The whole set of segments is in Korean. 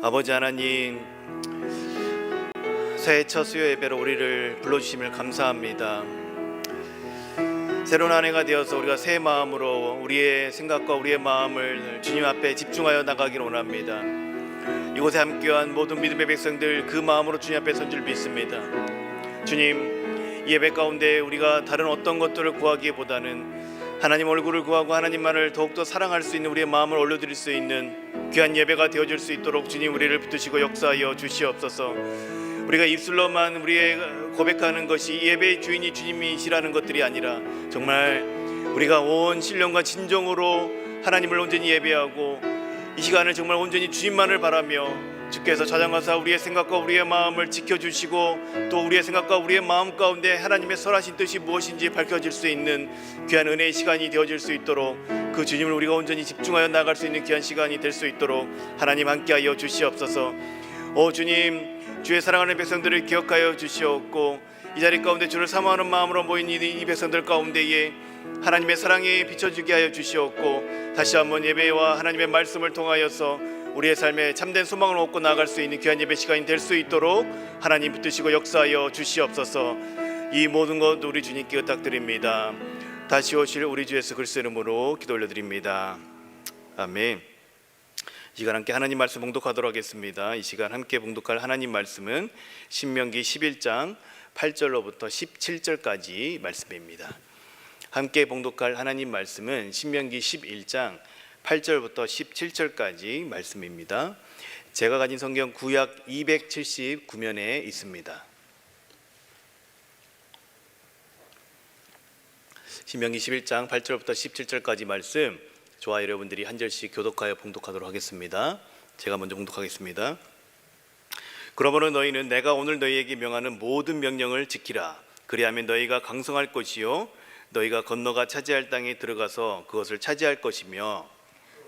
아버지 하나님, 새해 첫 수요 예배로 우리를 불러주심을 감사합니다. 새로운 한 해가 되어서 우리가 새 마음으로 우리의 생각과 우리의 마음을 주님 앞에 집중하여 나가기를 원합니다. 이곳에 함께한 모든 믿음의 백성들 그 마음으로 주님 앞에 선 줄 믿습니다. 주님, 이 예배 가운데 우리가 다른 어떤 것들을 구하기보다는 하나님 얼굴을 구하고 하나님만을 더욱더 사랑할 수 있는 우리의 마음을 올려드릴 수 있는 귀한 예배가 되어줄 수 있도록 주님 우리를 붙드시고 역사하여 주시옵소서. 우리가 입술로만 우리의 고백하는 것이 이 예배의 주인이 주님이시라는 것들이 아니라 정말 우리가 온 신령과 진정으로 하나님을 온전히 예배하고 이 시간을 정말 온전히 주님만을 바라며 주께서 찾아가사 우리의 생각과 우리의 마음을 지켜주시고 또 우리의 생각과 우리의 마음 가운데 하나님의 선하신 뜻이 무엇인지 밝혀질 수 있는 귀한 은혜의 시간이 되어질 수 있도록 그 주님을 우리가 온전히 집중하여 나갈 수 있는 귀한 시간이 될 수 있도록 하나님 함께하여 주시옵소서. 오 주님, 주의 사랑하는 백성들을 기억하여 주시옵고 이 자리 가운데 주를 사모하는 마음으로 모인 이 백성들 가운데에 하나님의 사랑이 비춰지게 하여 주시옵고 다시 한번 예배와 하나님의 말씀을 통하여서 우리의 삶에 참된 소망을 얻고 나아갈 수 있는 귀한 예배 시간이 될 수 있도록 하나님 붙드시고 역사하여 주시옵소서. 이 모든 것 우리 주님께 부탁드립니다. 다시 오실 우리 주 예수 그리스도의 이름으로 기도 올려드립니다. 아멘. 이 시간 함께 하나님 말씀 봉독하도록 하겠습니다. 이 시간 함께 봉독할 하나님 말씀은 신명기 11장 8절로부터 17절까지 말씀입니다. 함께 봉독할 하나님 말씀은 신명기 11장 8절부터 17절까지 말씀입니다. 제가 가진 성경 구약 279면에 있습니다. 신명기 11장 8절부터 17절까지 말씀, 저와 여러분들이 한 절씩 교독하여 봉독하도록 하겠습니다. 제가 먼저 봉독하겠습니다. 그러므로 너희는 내가 오늘 너희에게 명하는 모든 명령을 지키라. 그리하면 너희가 강성할 것이요 너희가 건너가 차지할 땅에 들어가서 그것을 차지할 것이며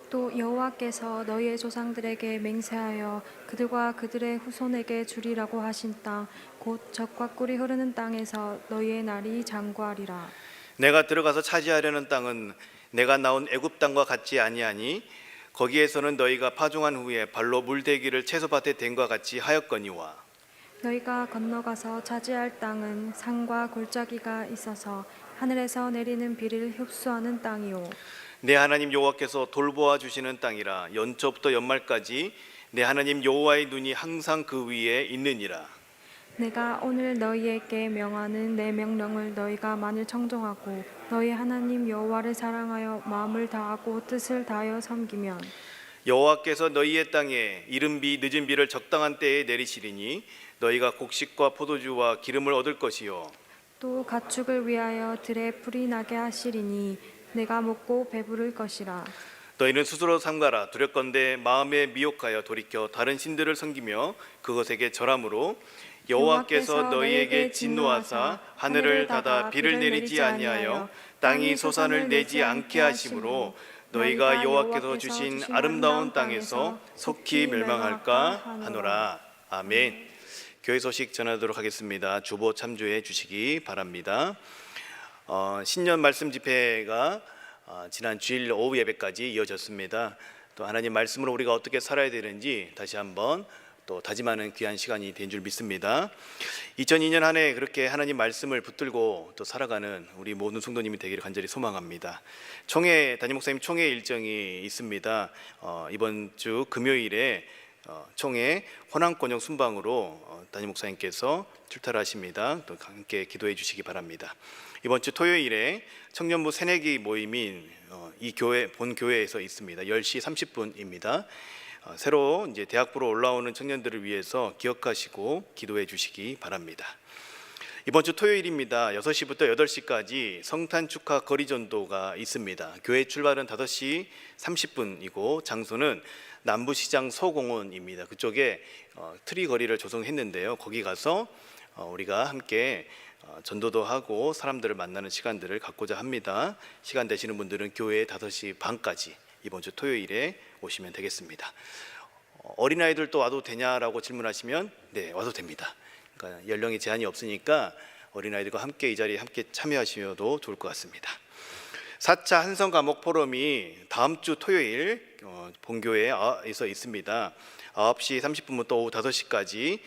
또 여호와께서 너희의 조상들에게 맹세하여 그들과 그들의 후손에게 주리라고 하신 땅 곧 젖과 꿀이 흐르는 땅에서 너희의 날이 장구하리라. 내가 들어가서 차지하려는 땅은 내가 나온 애굽 땅과 같지 아니하니 거기에서는 너희가 파종한 후에 발로 물대기를 채소밭에 댄과 같이 하였거니와 너희가 건너가서 차지할 땅은 산과 골짜기가 있어서 하늘에서 내리는 비를 흡수하는 땅이요 내 하나님 여호와께서 돌보아 주시는 땅이라. 연초부터 연말까지 내 하나님 여호와의 눈이 항상 그 위에 있느니라. 내가 오늘 너희에게 명하는 내 명령을 너희가 만일 청종하고 너희 하나님 여호와를 사랑하여 마음을 다하고 뜻을 다하여 섬기면 여호와께서 너희의 땅에 이른 비 늦은 비를 적당한 때에 내리시리니 너희가 곡식과 포도주와 기름을 얻을 것이요 또 가축을 위하여 들에 풀이 나게 하시리니 내가 먹고 배부를 것이라. 너희는 스스로 삼가라. 두렵건대 마음에 미혹하여 돌이켜 다른 신들을 섬기며 그것에게 절함으로 여호와께서 너희에게 진노하사 하늘을 닫아 비를 내리지 아니하여 땅이 소산을 내지 않게 하심으로 너희가 여호와께서 주신 아름다운 땅에서 속히 멸망할까 하노라. 아멘. 교회 소식 전하도록 하겠습니다. 주보 참조해 주시기 바랍니다. 신년 말씀 집회가 지난 주일 오후 예배까지 이어졌습니다. 또 하나님 말씀으로 우리가 어떻게 살아야 되는지 다시 한번 또 다짐하는 귀한 시간이 된 줄 믿습니다. 2002년 한 해 그렇게 하나님 말씀을 붙들고 또 살아가는 우리 모든 성도님이 되기를 간절히 소망합니다. 담임 목사님 총회 일정이 있습니다. 이번 주 금요일에 총회 호남권역 순방으로 담임 목사님께서 출타를 하십니다. 또 함께 기도해 주시기 바랍니다. 이번 주 토요일에 청년부 새내기 모임인 이 교회 본 교회에서 있습니다. 10시 30분입니다. 새로 이제 대학부로 올라오는 청년들을 위해서 기억하시고 기도해 주시기 바랍니다. 이번 주 토요일입니다. 6시부터 8시까지 성탄 축하 거리 전도가 있습니다. 교회 출발은 5시 30분이고 장소는 남부시장 소공원입니다. 그쪽에 트리 거리를 조성했는데요. 거기 가서 우리가 함께 전도도 하고 사람들을 만나는 시간들을 갖고자 합니다. 시간 되시는 분들은 교회에 5시 반까지 이번 주 토요일에 오시면 되겠습니다. 어린아이들도 와도 되냐라고 질문하시면 네, 와도 됩니다. 그러니까 연령이 제한이 없으니까 어린아이들과 함께 이 자리에 함께 참여하셔도 좋을 것 같습니다. 4차 한성과목 포럼이 다음 주 토요일 본교회에서 있습니다. 9시 30분부터 오후 5시까지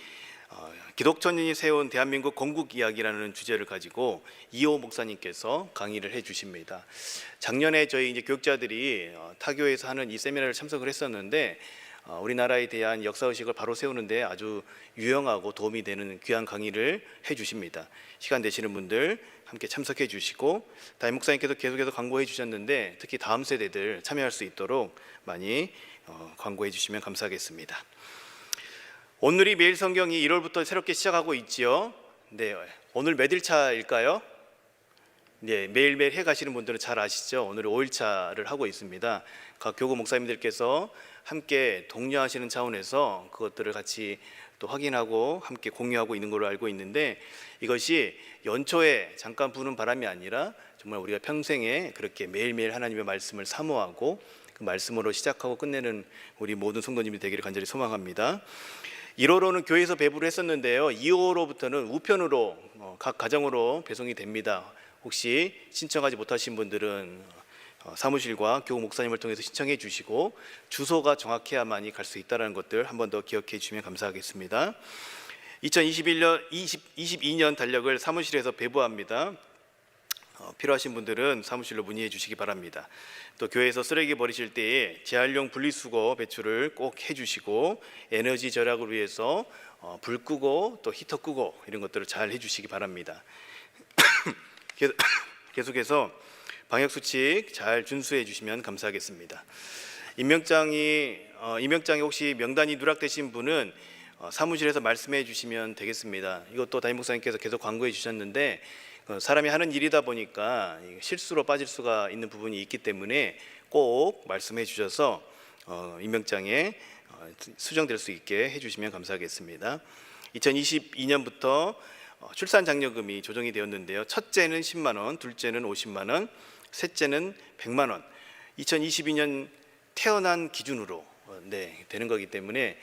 기독천인이 세운 대한민국 건국 이야기라는 주제를 가지고 이호 목사님께서 강의를 해주십니다. 작년에 저희 이제 교육자들이 타교에서 하는 이 세미나를 참석을 했었는데 우리나라에 대한 역사의식을 바로 세우는데 아주 유용하고 도움이 되는 귀한 강의를 해주십니다. 시간 되시는 분들 함께 참석해 주시고, 담임 목사님께서 계속해서 광고해 주셨는데 특히 다음 세대들 참여할 수 있도록 많이 광고해 주시면 감사하겠습니다. 오늘이 매일 성경이 1월부터 새롭게 시작하고 있지요. 네, 오늘 몇 일차일까요? 네, 매일매일 해 가시는 분들은 잘 아시죠? 오늘 5일차를 하고 있습니다. 각 교구 목사님들께서 함께 독려하시는 차원에서 그것들을 같이 또 확인하고 함께 공유하고 있는 걸로 알고 있는데, 이것이 연초에 잠깐 부는 바람이 아니라 정말 우리가 평생에 그렇게 매일매일 하나님의 말씀을 사모하고 그 말씀으로 시작하고 끝내는 우리 모든 성도님이 되기를 간절히 소망합니다. 1호로는 교회에서 배부를 했었는데요, 2호로부터는 우편으로 각 가정으로 배송이 됩니다. 혹시 신청하지 못하신 분들은 사무실과 교우 목사님을 통해서 신청해 주시고 주소가 정확해야만이 갈 수 있다는 것들 한 번 더 기억해 주시면 감사하겠습니다. 2022년 달력을 사무실에서 배부합니다. 필요하신 분들은 사무실로 문의해 주시기 바랍니다. 또 교회에서 쓰레기 버리실 때에 재활용 분리수거 배출을 꼭 해주시고, 에너지 절약을 위해서 불 끄고 또 히터 끄고 이런 것들을 잘 해주시기 바랍니다. 계속해서 방역수칙 잘 준수해 주시면 감사하겠습니다. 임명장이 혹시 명단이 누락되신 분은 사무실에서 말씀해 주시면 되겠습니다. 이것도 담임 목사님께서 계속 광고해 주셨는데, 사람이 하는 일이다 보니까 실수로 빠질 수가 있는 부분이 있기 때문에 꼭 말씀해 주셔서 임명장에 수정될 수 있게 해주시면 감사하겠습니다. 2022년부터 출산 장려금이 조정이 되었는데요, 첫째는 10만 원, 둘째는 50만 원, 셋째는 100만 원. 2022년 태어난 기준으로 되는 거기 때문에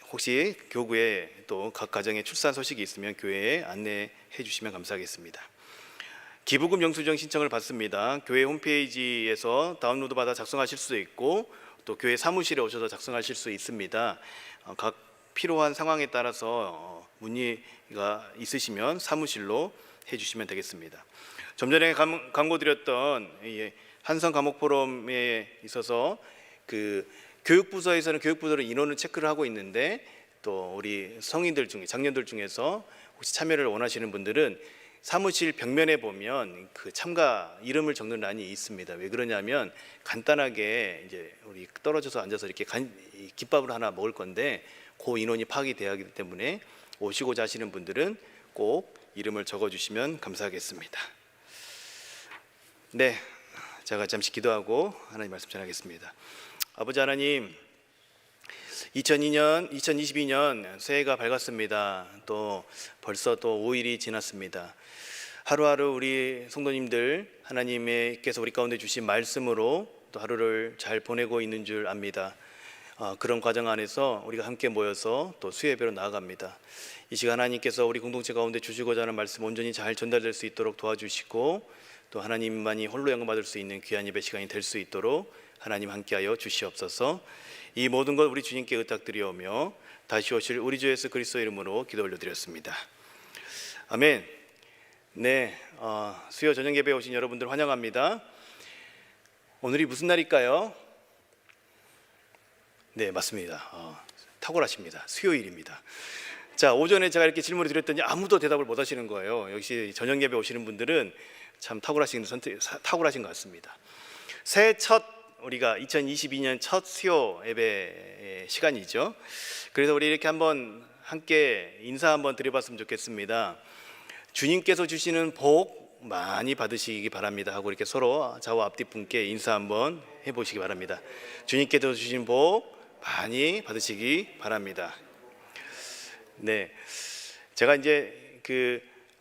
혹시 교구에 또 각 가정에 출산 소식이 있으면 교회에 안내해 주시면 감사하겠습니다. 기부금 영수증 신청을 받습니다. 교회 홈페이지에서 다운로드 받아 작성하실 수 있고 또 교회 사무실에 오셔서 작성하실 수 있습니다. 각 필요한 상황에 따라서 문의가 있으시면 사무실로 해주시면 되겠습니다. 좀 전에 광고드렸던 한성 과목 포럼에 있어서 교육부서에서는 교육부서로 인원을 체크를 하고 있는데, 또 우리 성인들 중에 장년들 중에서 혹시 참여를 원하시는 분들은 사무실 벽면에 보면 그 참가 이름을 적는 란이 있습니다. 왜 그러냐면 간단하게 이제 우리 떨어져서 앉아서 이렇게 김밥을 하나 먹을 건데 그 인원이 파악이 돼야 하기 때문에 오시고자 하시는 분들은 꼭 이름을 적어주시면 감사하겠습니다. 네, 제가 잠시 기도하고 하나님 말씀 전하겠습니다. 아버지 하나님, 2022년 새해가 밝았습니다. 또 벌써 또 5일이 지났습니다. 하루하루 우리 성도님들 하나님께서 우리 가운데 주신 말씀으로 또 하루를 잘 보내고 있는 줄 압니다. 그런 과정 안에서 우리가 함께 모여서 또 수예배로 나아갑니다. 이 시간 하나님께서 우리 공동체 가운데 주시고자 하는 말씀 온전히 잘 전달될 수 있도록 도와주시고, 또 하나님만이 홀로 영광받을 수 있는 귀한 예배 시간이 될 수 있도록 하나님 함께하여 주시옵소서. 이 모든 것 우리 주님께 의탁드리오며 다시 오실 우리 주 예수 그리스도 이름으로 기도 올려드렸습니다. 아멘. 네, 수요 저녁 예배에 오신 여러분들 환영합니다. 오늘이 무슨 날일까요? 네, 맞습니다. 탁월하십니다. 수요일입니다. 자, 오전에 제가 이렇게 질문을 드렸더니 아무도 대답을 못 하시는 거예요. 역시 저녁 예배 오시는 분들은 참 탁월하신 것 같습니다. 새해 첫 우리가 2022년 첫 수요 예배 시간이죠. 그래서 우리 이렇게 한번 함께 인사 한번 드려봤으면 좋겠습니다. 주님께서 주시는 복 많이 받으시기 바랍니다 하고 이렇게 서로 좌우 앞뒤 분께 인사 한번 해보시기 바랍니다. 주님께서 주신 복 많이 받으시기 바랍니다. 네, 제가 이제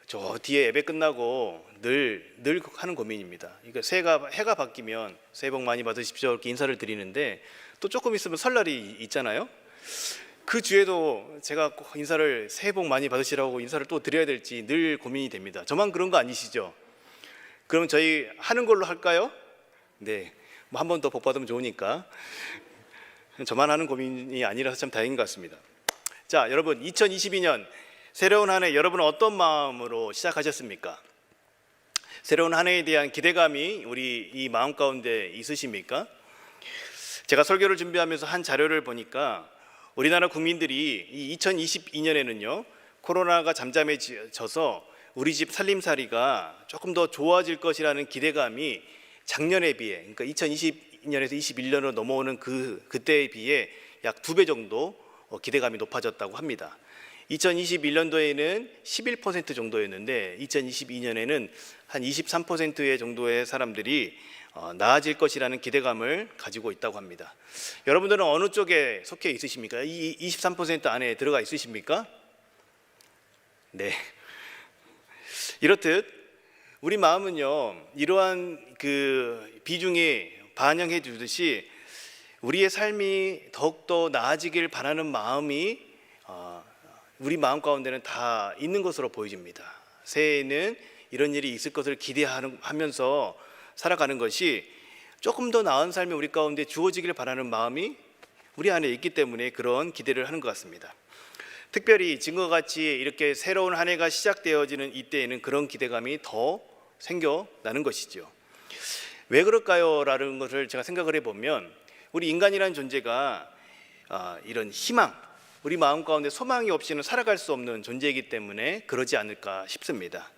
저 뒤에 예배 끝나고 늘 하는 고민입니다. 그러니까 해가 바뀌면 새해 복 많이 받으십시오 이렇게 인사를 드리는데, 또 조금 있으면 설날이 있잖아요. 그 주에도 제가 꼭 인사를 새해 복 많이 받으시라고 인사를 또 드려야 될지 늘 고민이 됩니다. 저만 그런 거 아니시죠? 그럼 저희 하는 걸로 할까요? 네, 뭐 한 번 더 복 받으면 좋으니까. 저만 하는 고민이 아니라서 참 다행인 것 같습니다. 자, 여러분 2022년 새로운 한 해 여러분은 어떤 마음으로 시작하셨습니까? 새로운 한 해에 대한 기대감이 우리 이 마음 가운데 있으십니까? 제가 설교를 준비하면서 한 자료를 보니까 우리나라 국민들이 이 2022년에는요 코로나가 잠잠해져서 우리 집 살림살이가 조금 더 좋아질 것이라는 기대감이 작년에 비해, 그러니까 2020년에서 21년으로 넘어오는 그때에 비해 약 2배 정도 기대감이 높아졌다고 합니다. 2021년도에는 11% 정도였는데 2022년에는 한 23%의 정도의 사람들이 나아질 것이라는 기대감을 가지고 있다고 합니다. 여러분들은 어느 쪽에 속해 있으십니까? 이 23% 안에 들어가 있으십니까? 네. 이렇듯 우리 마음은요 이러한 그 비중이 반영해 주듯이 우리의 삶이 더욱더 나아지길 바라는 마음이 우리 마음 가운데는 다 있는 것으로 보여집니다. 새해에는 이런 일이 있을 것을 기대하면서 살아가는 것이 조금 더 나은 삶이 우리 가운데 주어지길 바라는 마음이 우리 안에 있기 때문에 그런 기대를 하는 것 같습니다. 특별히 지금과 같이 이렇게 새로운 한 해가 시작되어지는 이때에는 그런 기대감이 더 생겨나는 것이죠. 왜 그럴까요? 라는 것을 제가 생각을 해보면 우리 인간이라는 존재가 이런 희망, 우리 마음 가운데 소망이 없이는 살아갈 수 없는 존재이기 때문에 그러지 않을까 싶습니다.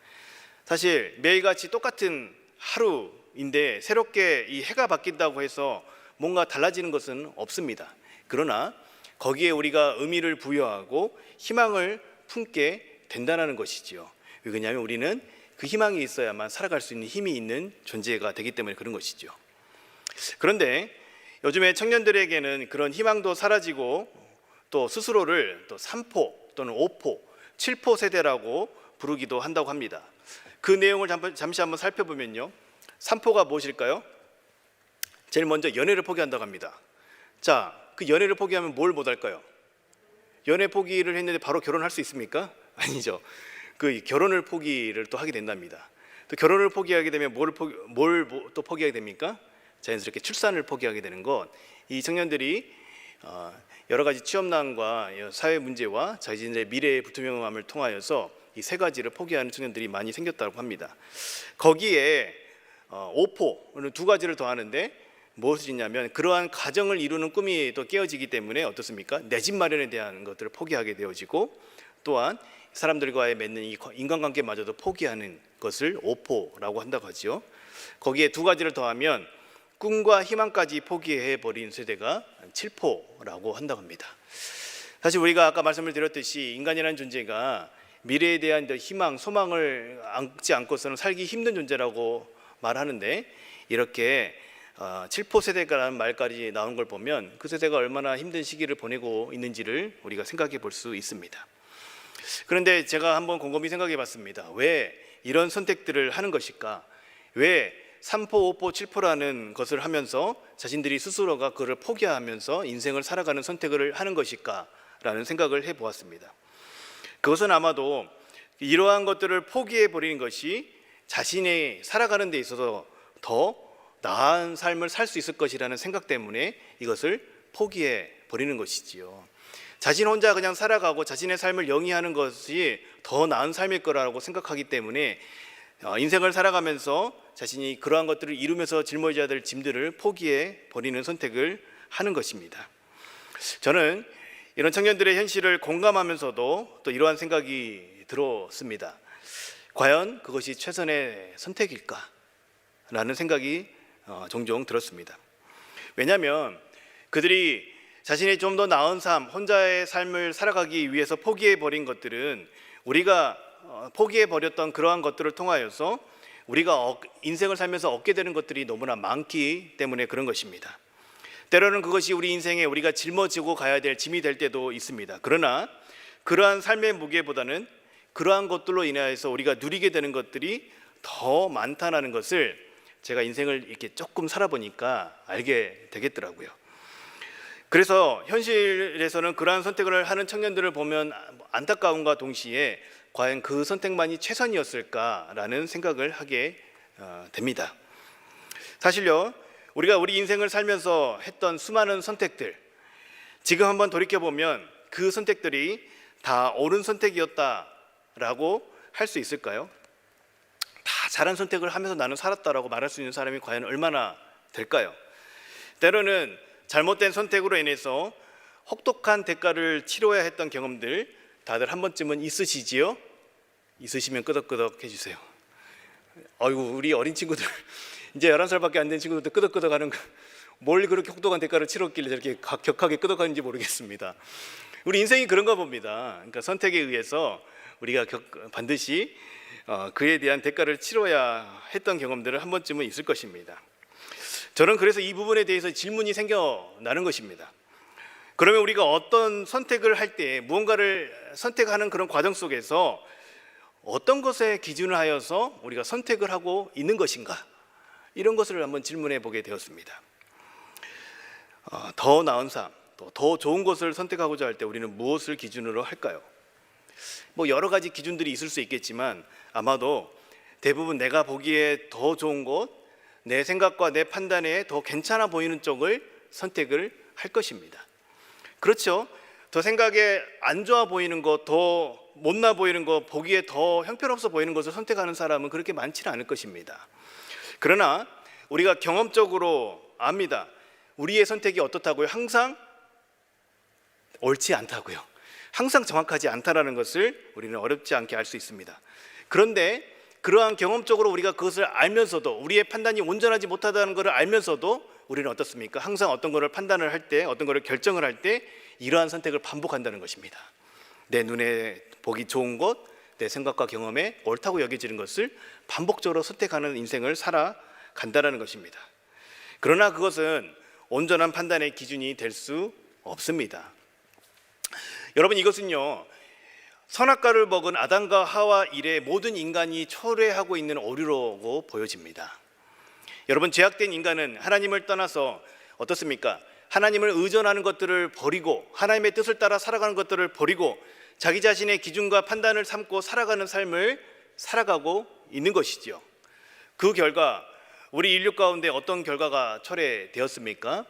사실 매일같이 똑같은 하루인데 새롭게 이 해가 바뀐다고 해서 뭔가 달라지는 것은 없습니다. 그러나 거기에 우리가 의미를 부여하고 희망을 품게 된다는 것이지요. 왜냐하면 우리는 그 희망이 있어야만 살아갈 수 있는 힘이 있는 존재가 되기 때문에 그런 것이죠. 그런데 요즘에 청년들에게는 그런 희망도 사라지고 또 스스로를 또 3포 또는 5포, 7포 세대라고 부르기도 한다고 합니다. 그 내용을 잠시 한번 살펴보면요. 3포가 무엇일까요? 제일 먼저 연애를 포기한다고 합니다. 자, 그 연애를 포기하면 뭘 못할까요? 연애 포기를 했는데 바로 결혼할 수 있습니까? 아니죠. 그 결혼을 포기를 또 하게 된답니다. 또 결혼을 포기하게 되면 뭘 또 포기하게 됩니까? 자연스럽게 출산을 포기하게 되는 것. 이 청년들이 여러 가지 취업난과 사회 문제와 자신의 미래의 불투명함을 통하여서 이 세 가지를 포기하는 청년들이 많이 생겼다고 합니다. 거기에 5포는 두 가지를 더하는데 무엇이 있냐면 그러한 가정을 이루는 꿈이 또 깨어지기 때문에 어떻습니까? 내 집 마련에 대한 것들을 포기하게 되어지고 또한 사람들과의 맺는 이 인간관계마저도 포기하는 것을 5포라고 한다고 하죠. 거기에 두 가지를 더하면 꿈과 희망까지 포기해버린 세대가 7포라고 한다고 합니다. 사실 우리가 아까 말씀을 드렸듯이 인간이라는 존재가 미래에 대한 희망, 소망을 안지 않고서는 살기 힘든 존재라고 말하는데 이렇게 7포 세대라는 말까지 나온 걸 보면 그 세대가 얼마나 힘든 시기를 보내고 있는지를 우리가 생각해 볼 수 있습니다. 그런데 제가 한번 곰곰이 생각해 봤습니다. 왜 이런 선택들을 하는 것일까? 왜 3포, 5포, 7포라는 것을 하면서 자신들이 스스로가 그를 포기하면서 인생을 살아가는 선택을 하는 것일까? 라는 생각을 해보았습니다. 그것은 아마도 이러한 것들을 포기해 버리는 것이 자신이 살아가는 데 있어서 더 나은 삶을 살 수 있을 것이라는 생각 때문에 이것을 포기해 버리는 것이지요. 자신 혼자 그냥 살아가고 자신의 삶을 영위하는 것이 더 나은 삶일 거라고 생각하기 때문에 인생을 살아가면서 자신이 그러한 것들을 이루면서 짊어져야 될 짐들을 포기해 버리는 선택을 하는 것입니다. 저는 이런 청년들의 현실을 공감하면서도 또 이러한 생각이 들었습니다. 과연 그것이 최선의 선택일까? 라는 생각이 종종 들었습니다. 왜냐하면 그들이 자신의 좀 더 나은 삶, 혼자의 삶을 살아가기 위해서 포기해버린 것들은 우리가 포기해버렸던 그러한 것들을 통하여서 우리가 인생을 살면서 얻게 되는 것들이 너무나 많기 때문에 그런 것입니다. 때로는 그것이 우리 인생에 우리가 짊어지고 가야 될 짐이 될 때도 있습니다. 그러나 그러한 삶의 무게보다는 그러한 것들로 인하여서 우리가 누리게 되는 것들이 더 많다는 것을 제가 인생을 이렇게 조금 살아보니까 알게 되겠더라고요. 그래서 현실에서는 그러한 선택을 하는 청년들을 보면 안타까움과 동시에 과연 그 선택만이 최선이었을까라는 생각을 하게 됩니다. 사실요, 우리가 우리 인생을 살면서 했던 수많은 선택들, 지금 한번 돌이켜보면 그 선택들이 다 옳은 선택이었다라고 할 수 있을까요? 다 잘한 선택을 하면서 나는 살았다라고 말할 수 있는 사람이 과연 얼마나 될까요? 때로는 잘못된 선택으로 인해서 혹독한 대가를 치러야 했던 경험들 다들 한 번쯤은 있으시지요? 있으시면 끄덕끄덕 해주세요. 아이고, 우리 어린 친구들 이제 11살밖에 안 된 친구들도 끄덕끄덕 하는 거, 뭘 그렇게 혹독한 대가를 치렀길래 저렇게 격하게 끄덕하는지 모르겠습니다. 우리 인생이 그런가 봅니다. 그러니까 선택에 의해서 우리가 반드시 그에 대한 대가를 치러야 했던 경험들은 한 번쯤은 있을 것입니다. 저는 그래서 이 부분에 대해서 질문이 생겨나는 것입니다. 그러면 우리가 어떤 선택을 할 때 무언가를 선택하는 그런 과정 속에서 어떤 것에 기준을 하여서 우리가 선택을 하고 있는 것인가, 이런 것을 한번 질문해 보게 되었습니다. 더 나은 삶, 또 더 좋은 것을 선택하고자 할 때 우리는 무엇을 기준으로 할까요? 뭐 여러 가지 기준들이 있을 수 있겠지만 아마도 대부분 내가 보기에 더 좋은 것, 내 생각과 내 판단에 더 괜찮아 보이는 쪽을 선택을 할 것입니다. 그렇죠? 더 생각에 안 좋아 보이는 것, 더 못나 보이는 것, 보기에 더 형편없어 보이는 것을 선택하는 사람은 그렇게 많지는 않을 것입니다. 그러나 우리가 경험적으로 압니다. 우리의 선택이 어떻다고요? 항상 옳지 않다고요. 항상 정확하지 않다라는 것을 우리는 어렵지 않게 알 수 있습니다. 그런데 그러한 경험적으로 우리가 그것을 알면서도, 우리의 판단이 온전하지 못하다는 것을 알면서도 우리는 어떻습니까? 항상 어떤 것을 판단을 할 때, 어떤 것을 결정을 할 때 이러한 선택을 반복한다는 것입니다. 내 눈에 보기 좋은 것, 내 생각과 경험에 옳다고 여겨지는 것을 반복적으로 선택하는 인생을 살아간다는 것입니다. 그러나 그것은 온전한 판단의 기준이 될 수 없습니다. 여러분, 이것은요, 선악과를 먹은 아담과 하와 이래 모든 인간이 초래하고 있는 오류라고 보여집니다. 여러분, 죄악된 인간은 하나님을 떠나서 어떻습니까? 하나님을 의존하는 것들을 버리고 하나님의 뜻을 따라 살아가는 것들을 버리고 자기 자신의 기준과 판단을 삼고 살아가는 삶을 살아가고 있는 것이지요. 그 결과 우리 인류 가운데 어떤 결과가 초래되었습니까?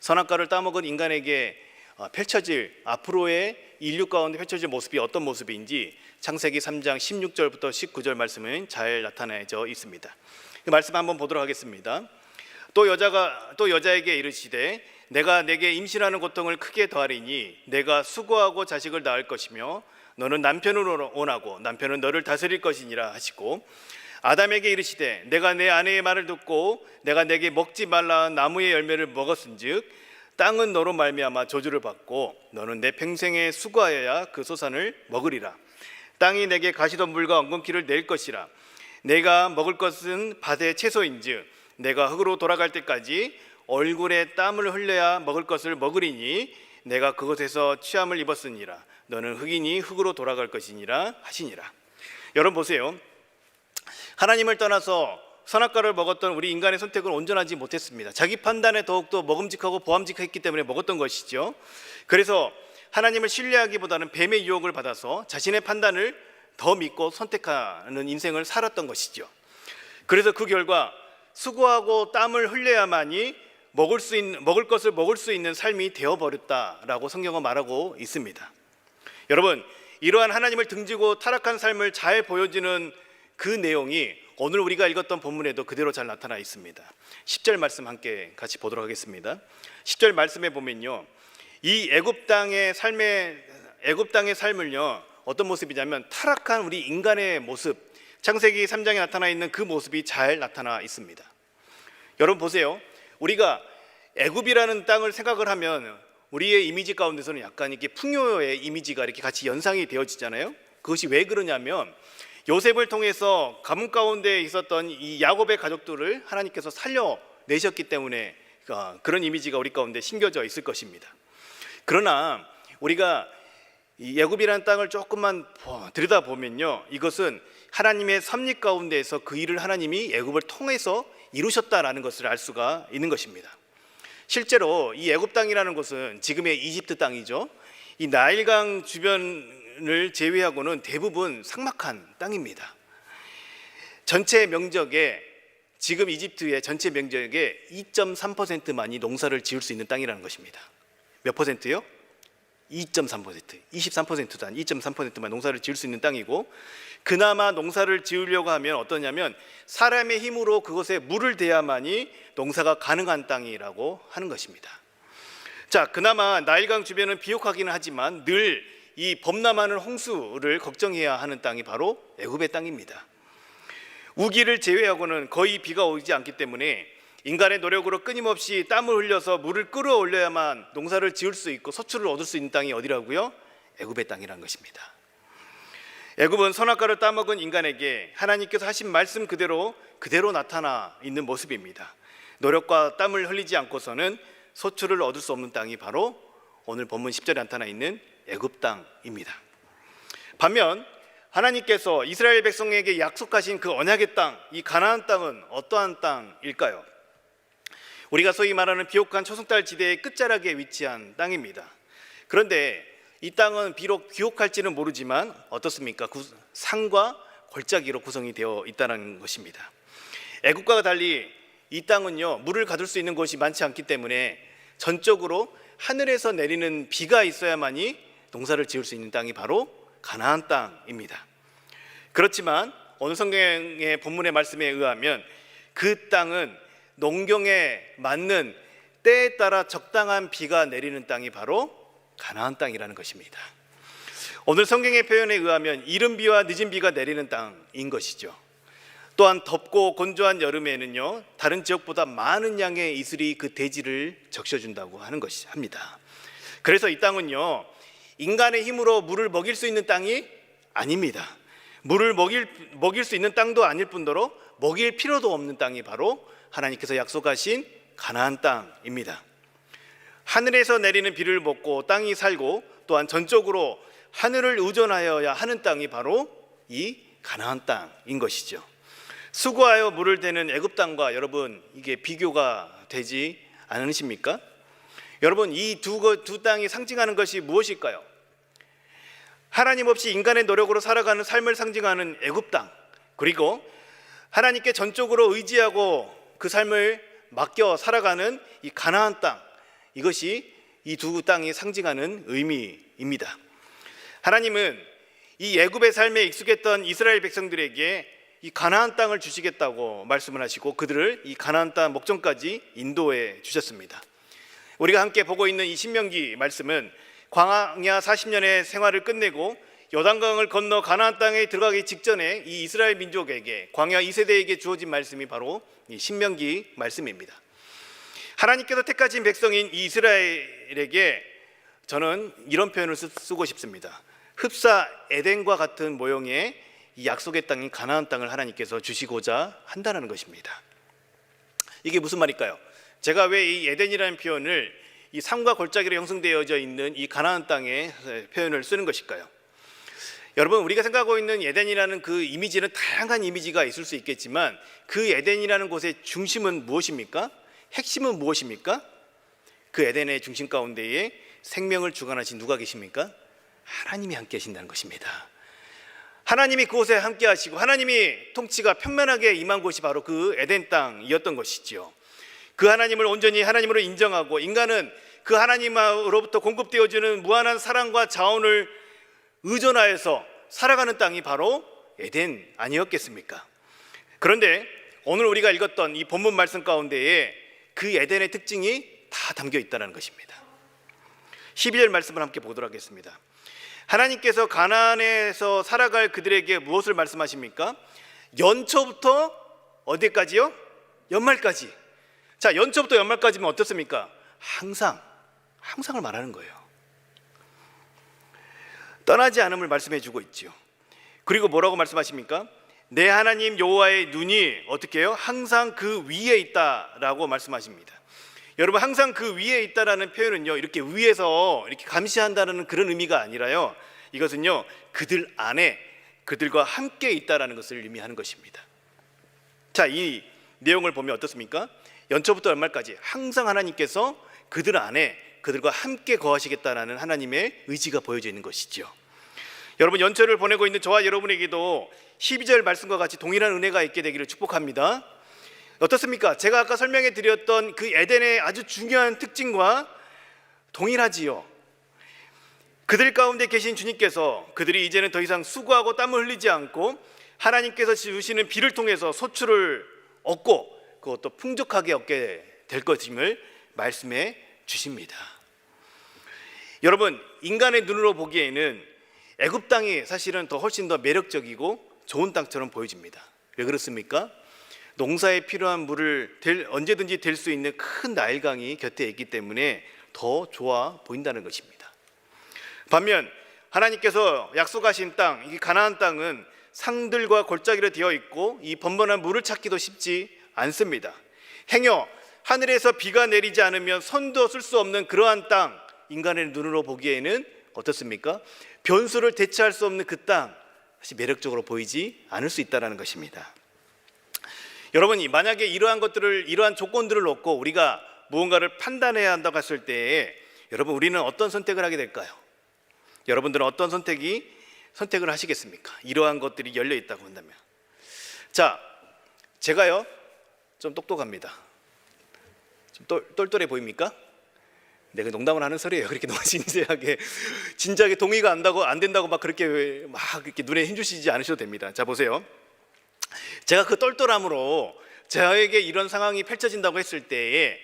선악과를 따먹은 인간에게 펼쳐질, 앞으로의 인류 가운데 펼쳐질 모습이 어떤 모습인지 창세기 3장 16절부터 19절 말씀은 잘 나타내져 있습니다. 그 말씀 한번 보도록 하겠습니다. 또 여자에게 이르시되 내가 내게 임신하는 고통을 크게 더하리니 내가 수고하고 자식을 낳을 것이며 너는 남편을 원하고 남편은 너를 다스릴 것이니라 하시고, 아담에게 이르시되 내가 내 아내의 말을 듣고 내가 내게 먹지 말라 한 나무의 열매를 먹었은즉 땅은 너로 말미암아 저주를 받고 너는 내 평생에 수고하여야 그 소산을 먹으리라. 땅이 내게 가시덤불과 엉겅퀴를 낼 것이라. 내가 먹을 것은 밭의 채소인즉 내가 흙으로 돌아갈 때까지 얼굴에 땀을 흘려야 먹을 것을 먹으리니 내가 그것에서 취함을 입었으니라. 너는 흙이니 흙으로 돌아갈 것이니라 하시니라. 여러분 보세요. 하나님을 떠나서 선악과를 먹었던 우리 인간의 선택은 온전하지 못했습니다. 자기 판단에 더욱더 먹음직하고 보암직했기 때문에 먹었던 것이죠. 그래서 하나님을 신뢰하기보다는 뱀의 유혹을 받아서 자신의 판단을 더 믿고 선택하는 인생을 살았던 것이죠. 그래서 그 결과 수고하고 땀을 흘려야만이 먹을 것을 먹을 수 있는 삶이 되어버렸다라고 성경은 말하고 있습니다. 여러분, 이러한 하나님을 등지고 타락한 삶을 잘 보여주는 그 내용이 오늘 우리가 읽었던 본문에도 그대로 잘 나타나 있습니다. 10절 말씀 함께 같이 보도록 하겠습니다. 10절 말씀에 보면요, 이 애굽 땅의 삶을요 어떤 모습이냐면 타락한 우리 인간의 모습, 창세기 3장에 나타나 있는 그 모습이 잘 나타나 있습니다. 여러분 보세요. 우리가 애굽이라는 땅을 생각을 하면 우리의 이미지 가운데서는 약간 이렇게 풍요의 이미지가 이렇게 같이 연상이 되어지잖아요. 그것이 왜 그러냐면 요셉을 통해서 가뭄 가운데 있었던 이 야곱의 가족들을 하나님께서 살려내셨기 때문에 그런 이미지가 우리 가운데 심겨져 있을 것입니다. 그러나 우리가 이 애굽이라는 땅을 조금만 들여다보면요, 이것은 하나님의 섭리 가운데에서 그 일을 하나님이 애굽을 통해서 이루셨다라는 것을 알 수가 있는 것입니다. 실제로 이 애굽 땅이라는 곳은 지금의 이집트 땅이죠. 이 나일강 주변을 제외하고는 대부분 삭막한 땅입니다. 전체 면적의, 지금 이집트의 전체 면적의 2.3%만이 농사를 지을 수 있는 땅이라는 것입니다. 몇 퍼센트요? 2.3%, 23%도 아니 2.3%만 농사를 지을 수 있는 땅이고, 그나마 농사를 지으려고 하면 어떠냐면 사람의 힘으로 그것에 물을 대야만이 농사가 가능한 땅이라고 하는 것입니다. 자, 그나마 나일강 주변은 비옥하기는 하지만 늘 이 범람하는 홍수를 걱정해야 하는 땅이 바로 애굽의 땅입니다. 우기를 제외하고는 거의 비가 오지 않기 때문에 인간의 노력으로 끊임없이 땀을 흘려서 물을 끌어올려야만 농사를 지을 수 있고 소출을 얻을 수 있는 땅이 어디라고요? 애굽의 땅이라는 것입니다. 애굽은 선악과를 따먹은 인간에게 하나님께서 하신 말씀 그대로 나타나 있는 모습입니다. 노력과 땀을 흘리지 않고서는 소출을 얻을 수 없는 땅이 바로 오늘 본문 10절에 나타나 있는 애굽 땅입니다. 반면 하나님께서 이스라엘 백성에게 약속하신 그 언약의 땅, 이 가나안 땅은 어떠한 땅일까요? 우리가 소위 말하는 비옥한 초승달 지대의 끝자락에 위치한 땅입니다. 그런데 이 땅은 비록 비옥할지는 모르지만 어떻습니까? 산과 골짜기로 구성이 되어 있다는 것입니다. 애굽과 달리 이 땅은요, 물을 가둘 수 있는 곳이 많지 않기 때문에 전적으로 하늘에서 내리는 비가 있어야만이 농사를 지을 수 있는 땅이 바로 가나안 땅입니다. 그렇지만 오늘 성경의 본문의 말씀에 의하면 그 땅은 농경에 맞는 때에 따라 적당한 비가 내리는 땅이 바로 가나안 땅이라는 것입니다. 오늘 성경의 표현에 의하면 이른 비와 늦은 비가 내리는 땅인 것이죠. 또한 덥고 건조한 여름에는요, 다른 지역보다 많은 양의 이슬이 그 대지를 적셔준다고 하는 것이 합니다. 그래서 이 땅은요, 인간의 힘으로 물을 먹일 수 있는 땅이 아닙니다. 물을 먹일 수 있는 땅도 아닐 뿐더러 먹일 필요도 없는 땅이 바로 하나님께서 약속하신 가나안 땅입니다. 하늘에서 내리는 비를 먹고 땅이 살고 또한 전적으로 하늘을 의존하여야 하는 땅이 바로 이 가나안 땅인 것이죠. 수고하여 물을 대는 애굽 땅과 여러분, 이게 비교가 되지 않으십니까? 여러분, 이 두 땅이 상징하는 것이 무엇일까요? 하나님 없이 인간의 노력으로 살아가는 삶을 상징하는 애굽 땅, 그리고 하나님께 전적으로 의지하고 그 삶을 맡겨 살아가는 이 가나안 땅, 이것이 이 두 땅이 상징하는 의미입니다. 하나님은 이 애굽의 삶에 익숙했던 이스라엘 백성들에게 이 가나안 땅을 주시겠다고 말씀을 하시고 그들을 이 가나안 땅 목전까지 인도해 주셨습니다. 우리가 함께 보고 있는 이 신명기 말씀은 광야 40년의 생활을 끝내고 요단강을 건너 가나안 땅에 들어가기 직전에 이 이스라엘 민족에게, 광야 2세대에게 주어진 말씀이 바로 이 신명기 말씀입니다. 하나님께서 택하신 백성인 이 이스라엘에게 저는 이런 표현을 쓰고 싶습니다. 흡사 에덴과 같은 모형의 이 약속의 땅인 가나안 땅을 하나님께서 주시고자 한다는 것입니다. 이게 무슨 말일까요? 제가 왜 이 에덴이라는 표현을 이 산과 골짜기로 형성되어져 있는 이 가나안 땅의 표현을 쓰는 것일까요? 여러분, 우리가 생각하고 있는 에덴이라는 그 이미지는 다양한 이미지가 있을 수 있겠지만 그 에덴이라는 곳의 중심은 무엇입니까? 핵심은 무엇입니까? 그 에덴의 중심 가운데에 생명을 주관하신 누가 계십니까? 하나님이 함께 하신다는 것입니다. 하나님이 그곳에 함께 하시고 하나님이 통치가 평면하게 임한 곳이 바로 그 에덴 땅이었던 것이죠. 그 하나님을 온전히 하나님으로 인정하고 인간은 그 하나님으로부터 공급되어지는 무한한 사랑과 자원을 의존하여서 살아가는 땅이 바로 에덴 아니었겠습니까? 그런데 오늘 우리가 읽었던 이 본문 말씀 가운데에 그 에덴의 특징이 다 담겨 있다는 것입니다. 12절 말씀을 함께 보도록 하겠습니다. 하나님께서 가나안에서 살아갈 그들에게 무엇을 말씀하십니까? 연초부터 어디까지요? 연말까지. 자, 연초부터 연말까지면 어떻습니까? 항상을 말하는 거예요. 떠나지 않음을 말씀해 주고 있죠. 그리고 뭐라고 말씀하십니까? 내 하나님 여호와의 눈이 어떻게 해요? 항상 그 위에 있다라고 말씀하십니다. 여러분, 항상 그 위에 있다라는 표현은요, 이렇게 위에서 이렇게 감시한다는 그런 의미가 아니라요, 이것은요, 그들 안에 그들과 함께 있다라는 것을 의미하는 것입니다. 자, 이 내용을 보면 어떻습니까? 연초부터 연말까지 항상 하나님께서 그들 안에 그들과 함께 거하시겠다라는 하나님의 의지가 보여져 있는 것이죠. 여러분, 연초를 보내고 있는 저와 여러분에게도 12절 말씀과 같이 동일한 은혜가 있게 되기를 축복합니다. 어떻습니까? 제가 아까 설명해 드렸던 그 에덴의 아주 중요한 특징과 동일하지요. 그들 가운데 계신 주님께서 그들이 이제는 더 이상 수고하고 땀을 흘리지 않고 하나님께서 주시는 비를 통해서 소출을 얻고 그것도 풍족하게 얻게 될 것임을 말씀해 주십니다. 여러분, 인간의 눈으로 보기에는 애굽 땅이 사실은 더 훨씬 더 매력적이고 좋은 땅처럼 보여집니다. 왜 그렇습니까? 농사에 필요한 물을 언제든지 댈 수 있는 큰 나일강이 곁에 있기 때문에 더 좋아 보인다는 것입니다. 반면 하나님께서 약속하신 땅, 이 가나안 땅은 상들과 골짜기로 되어 있고 이 번번한 물을 찾기도 쉽지 않습니다. 행여 하늘에서 비가 내리지 않으면 손도 쓸 수 없는 그러한 땅, 인간의 눈으로 보기에는 어떻습니까? 변수를 대체할 수 없는 그 땅, 사실 매력적으로 보이지 않을 수 있다는 것입니다. 여러분이 만약에 이러한 조건들을 놓고 우리가 무언가를 판단해야 한다고 했을 때에 여러분, 우리는 어떤 선택을 하게 될까요? 여러분들은 어떤 선택을 하시겠습니까? 이러한 것들이 열려 있다고 한다면. 자, 제가요 좀 똑똑합니다. 좀 똘똘해 보입니까? 내가 농담을 하는 소리예요. 그렇게 너무 진지하게 동의가 안 된다고 막 그렇게 눈에 힘주시지 않으셔도 됩니다. 자, 보세요. 제가 그 똘똘함으로 저에게 이런 상황이 펼쳐진다고 했을 때에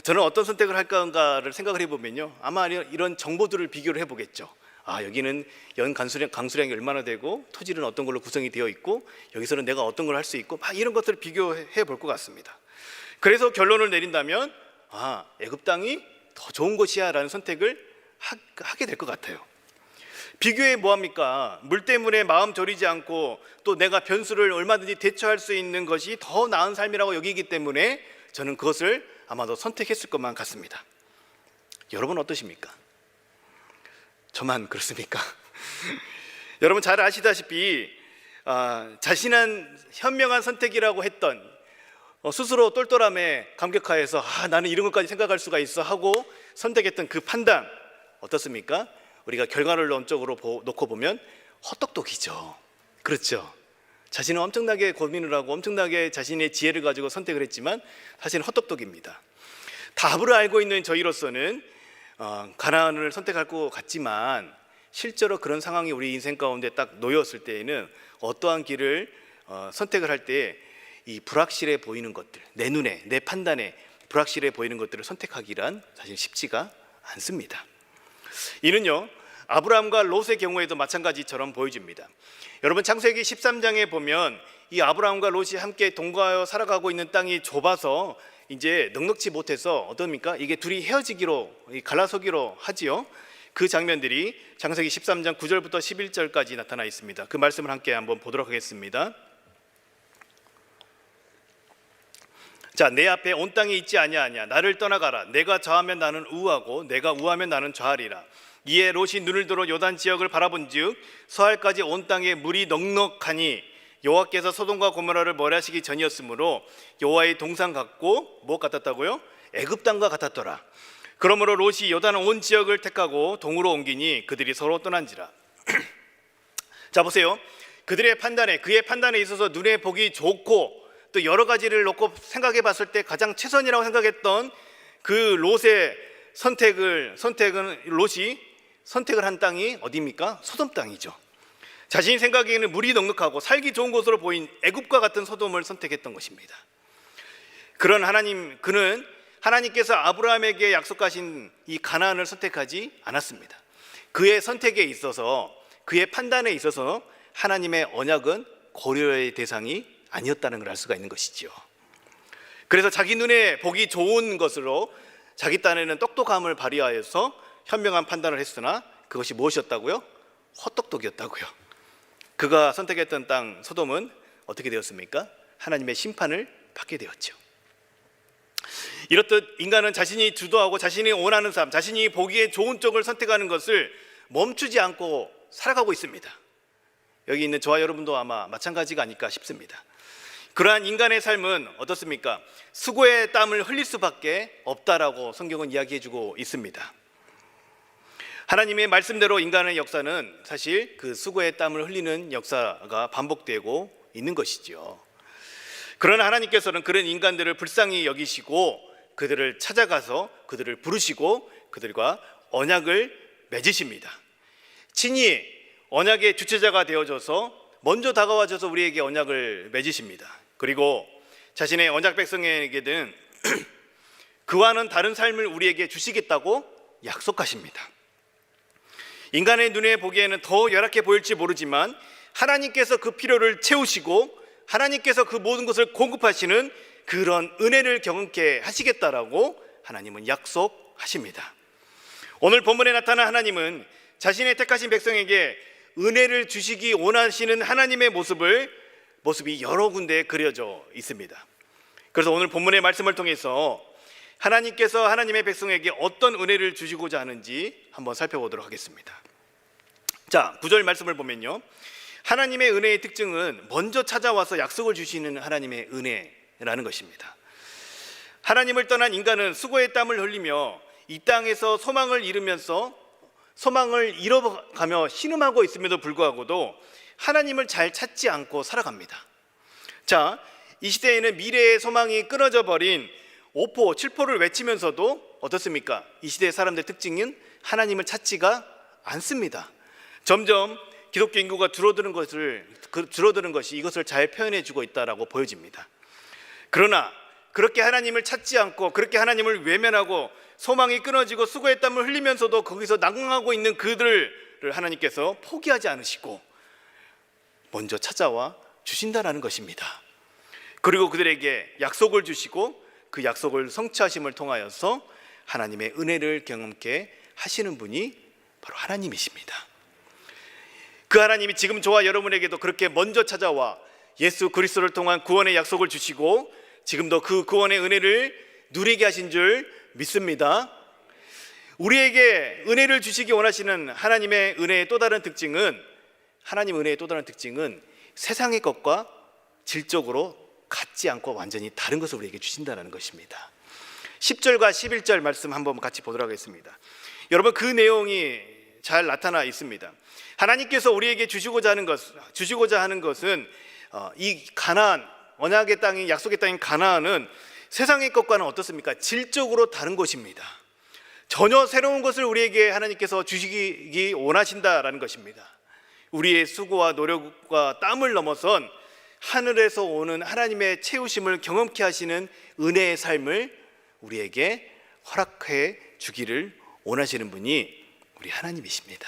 저는 어떤 선택을 할 건가를 생각을 해보면요, 아마 이런 정보들을 비교를 해보겠죠. 여기는 연 강수량이 얼마나 되고 토지는 어떤 걸로 구성이 되어 있고 여기서는 내가 어떤 걸 할 수 있고 이런 것들을 비교해 볼 것 같습니다. 그래서 결론을 내린다면 애굽 땅이 더 좋은 곳이야 라는 선택을 하게 될 것 같아요. 비교해 뭐합니까? 물 때문에 마음 졸이지 않고 또 내가 변수를 얼마든지 대처할 수 있는 것이 더 나은 삶이라고 여기기 때문에 저는 그것을 아마도 선택했을 것만 같습니다. 여러분 어떠십니까? 저만 그렇습니까? 여러분 잘 아시다시피 자신한 현명한 선택이라고 했던 스스로 똘똘함에 감격하여서 나는 이런 것까지 생각할 수가 있어 하고 선택했던 그 판단 어떻습니까? 우리가 결과를 원적으로 놓고 보면 헛똑똑이죠. 그렇죠? 자신은 엄청나게 고민을 하고 엄청나게 자신의 지혜를 가지고 선택을 했지만 사실은 헛똑똑입니다. 답을 알고 있는 저희로서는 가나안을 선택할 것 같지만 실제로 그런 상황이 우리 인생 가운데 딱 놓였을 때에는 어떠한 길을 선택을 할 때 이 불확실해 보이는 것들, 내 눈에, 내 판단에 불확실해 보이는 것들을 선택하기란 사실 쉽지가 않습니다. 이는요, 아브라함과 롯의 경우에도 마찬가지처럼 보여집니다. 여러분 창세기 13장에 보면 이 아브라함과 롯이 함께 동거하여 살아가고 있는 땅이 좁아서 이제 넉넉지 못해서 어떻습니까? 이게 둘이 헤어지기로 갈라서기로 하지요. 그 장면들이 창세기 13장 9절부터 11절까지 나타나 있습니다. 그 말씀을 함께 한번 보도록 하겠습니다. 자, 내 앞에 온 땅이 있지 아니하냐. 나를 떠나가라. 내가 좌하면 나는 우하고 내가 우하면 나는 좌하리라. 이에 롯이 눈을 들어 요단 지역을 바라본즉 서할까지 온 땅에 물이 넉넉하니 여호와께서 소돔과 고모라를 멸하시기 전이었으므로 여호와의 동산 같고 무엇 같았다고요? 애굽 땅과 같았더라. 그러므로 롯이 요단 온 지역을 택하고 동으로 옮기니 그들이 서로 떠난지라. 자, 보세요. 그의 판단에 있어서 눈에 보기 좋고 또 여러 가지를 놓고 생각해 봤을 때 가장 최선이라고 생각했던 그 롯의 롯이 선택을 한 땅이 어디입니까? 소돔 땅이죠. 자신이 생각에는 물이 넉넉하고 살기 좋은 곳으로 보인 애굽과 같은 소돔을 선택했던 것입니다. 그는 하나님께서 아브라함에게 약속하신 이 가나안을 선택하지 않았습니다. 그의 선택에 있어서, 그의 판단에 있어서 하나님의 언약은 고려의 대상이 아니었다는 걸 알 수가 있는 것이죠. 그래서 자기 눈에 보기 좋은 것으로 자기 딴에는 똑똑함을 발휘하여서 현명한 판단을 했으나 그것이 무엇이었다고요? 헛똑똑이었다고요. 그가 선택했던 땅 소돔은 어떻게 되었습니까? 하나님의 심판을 받게 되었죠. 이렇듯 인간은 자신이 주도하고 자신이 원하는 삶, 자신이 보기에 좋은 쪽을 선택하는 것을 멈추지 않고 살아가고 있습니다. 여기 있는 저와 여러분도 아마 마찬가지가 아닐까 싶습니다. 그러한 인간의 삶은 어떻습니까? 수고의 땀을 흘릴 수밖에 없다라고 성경은 이야기해주고 있습니다. 하나님의 말씀대로 인간의 역사는 사실 그 수고의 땀을 흘리는 역사가 반복되고 있는 것이죠. 그러나 하나님께서는 그런 인간들을 불쌍히 여기시고 그들을 찾아가서 그들을 부르시고 그들과 언약을 맺으십니다. 친히 언약의 주체자가 되어줘서 먼저 다가와줘서 우리에게 언약을 맺으십니다. 그리고 자신의 언약 백성에게는 그와는 다른 삶을 우리에게 주시겠다고 약속하십니다. 인간의 눈에 보기에는 더 열악해 보일지 모르지만 하나님께서 그 필요를 채우시고 하나님께서 그 모든 것을 공급하시는 그런 은혜를 경험케 하시겠다라고 하나님은 약속하십니다. 오늘 본문에 나타난 하나님은 자신의 택하신 백성에게 은혜를 주시기 원하시는 하나님의 모습이 여러 군데에 그려져 있습니다. 그래서 오늘 본문의 말씀을 통해서 하나님께서 하나님의 백성에게 어떤 은혜를 주시고자 하는지 한번 살펴보도록 하겠습니다. 자, 9절 말씀을 보면요, 하나님의 은혜의 특징은 먼저 찾아와서 약속을 주시는 하나님의 은혜라는 것입니다. 하나님을 떠난 인간은 수고의 땀을 흘리며 이 땅에서 소망을 잃어가며 신음하고 있음에도 불구하고도 하나님을 잘 찾지 않고 살아갑니다. 자, 이 시대에는 미래의 소망이 끊어져 버린 5포, 7포를 외치면서도 어떻습니까? 이 시대의 사람들의 특징은 하나님을 찾지가 않습니다. 점점 기독교 인구가 줄어드는 것이 이것을 잘 표현해 주고 있다라고 보여집니다. 그러나 그렇게 하나님을 찾지 않고 그렇게 하나님을 외면하고 소망이 끊어지고 수고의 땀을 흘리면서도 거기서 낙망하고 있는 그들을 하나님께서 포기하지 않으시고 먼저 찾아와 주신다라는 것입니다. 그리고 그들에게 약속을 주시고 그 약속을 성취하심을 통하여서 하나님의 은혜를 경험케 하시는 분이 바로 하나님이십니다. 그 하나님이 지금 저와 여러분에게도 그렇게 먼저 찾아와 예수 그리스도를 통한 구원의 약속을 주시고 지금도 그 구원의 은혜를 누리게 하신 줄 믿습니다. 우리에게 은혜를 주시기 원하시는 하나님의 은혜의 또 다른 특징은 세상의 것과 질적으로 같지 않고 완전히 다른 것을 우리에게 주신다는 것입니다. 10절과 11절 말씀 한번 같이 보도록 하겠습니다. 여러분, 그 내용이 잘 나타나 있습니다. 하나님께서 우리에게 주시고자 하는 것은 이 가나안, 언약의 땅인 약속의 땅인 가나안은 세상의 것과는 어떻습니까? 질적으로 다른 것입니다. 전혀 새로운 것을 우리에게 하나님께서 주시기 원하신다라는 것입니다. 우리의 수고와 노력과 땀을 넘어선 하늘에서 오는 하나님의 채우심을 경험케 하시는 은혜의 삶을 우리에게 허락해 주기를 원하시는 분이 우리 하나님이십니다.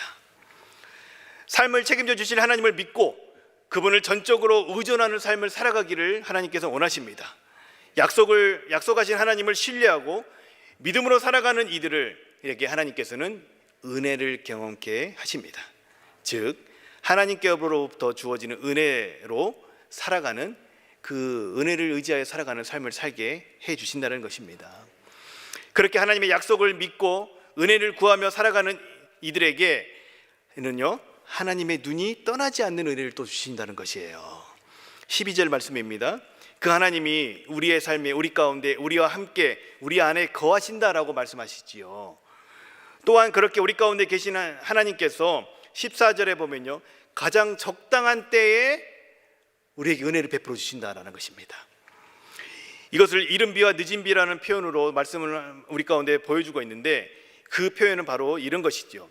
삶을 책임져 주실 하나님을 믿고 그분을 전적으로 의존하는 삶을 살아가기를 하나님께서 원하십니다. 약속하신 하나님을 신뢰하고 믿음으로 살아가는 이들에게 하나님께서는 은혜를 경험케 하십니다. 즉 하나님께로부터 주어지는 은혜로 살아가는 그 은혜를 의지하여 살아가는 삶을 살게 해 주신다는 것입니다. 그렇게 하나님의 약속을 믿고 은혜를 구하며 살아가는 이들에게는요, 하나님의 눈이 떠나지 않는 은혜를 또 주신다는 것이에요. 12절 말씀입니다. 그 하나님이 우리의 삶에, 우리 가운데, 우리와 함께, 우리 안에 거하신다라고 말씀하시지요. 또한 그렇게 우리 가운데 계신 하나님께서 14절에 보면요, 가장 적당한 때에 우리에게 은혜를 베풀어 주신다라는 것입니다. 이것을 이른 비와 늦은 비라는 표현으로 말씀을 우리 가운데 보여주고 있는데, 그 표현은 바로 이런 것이죠.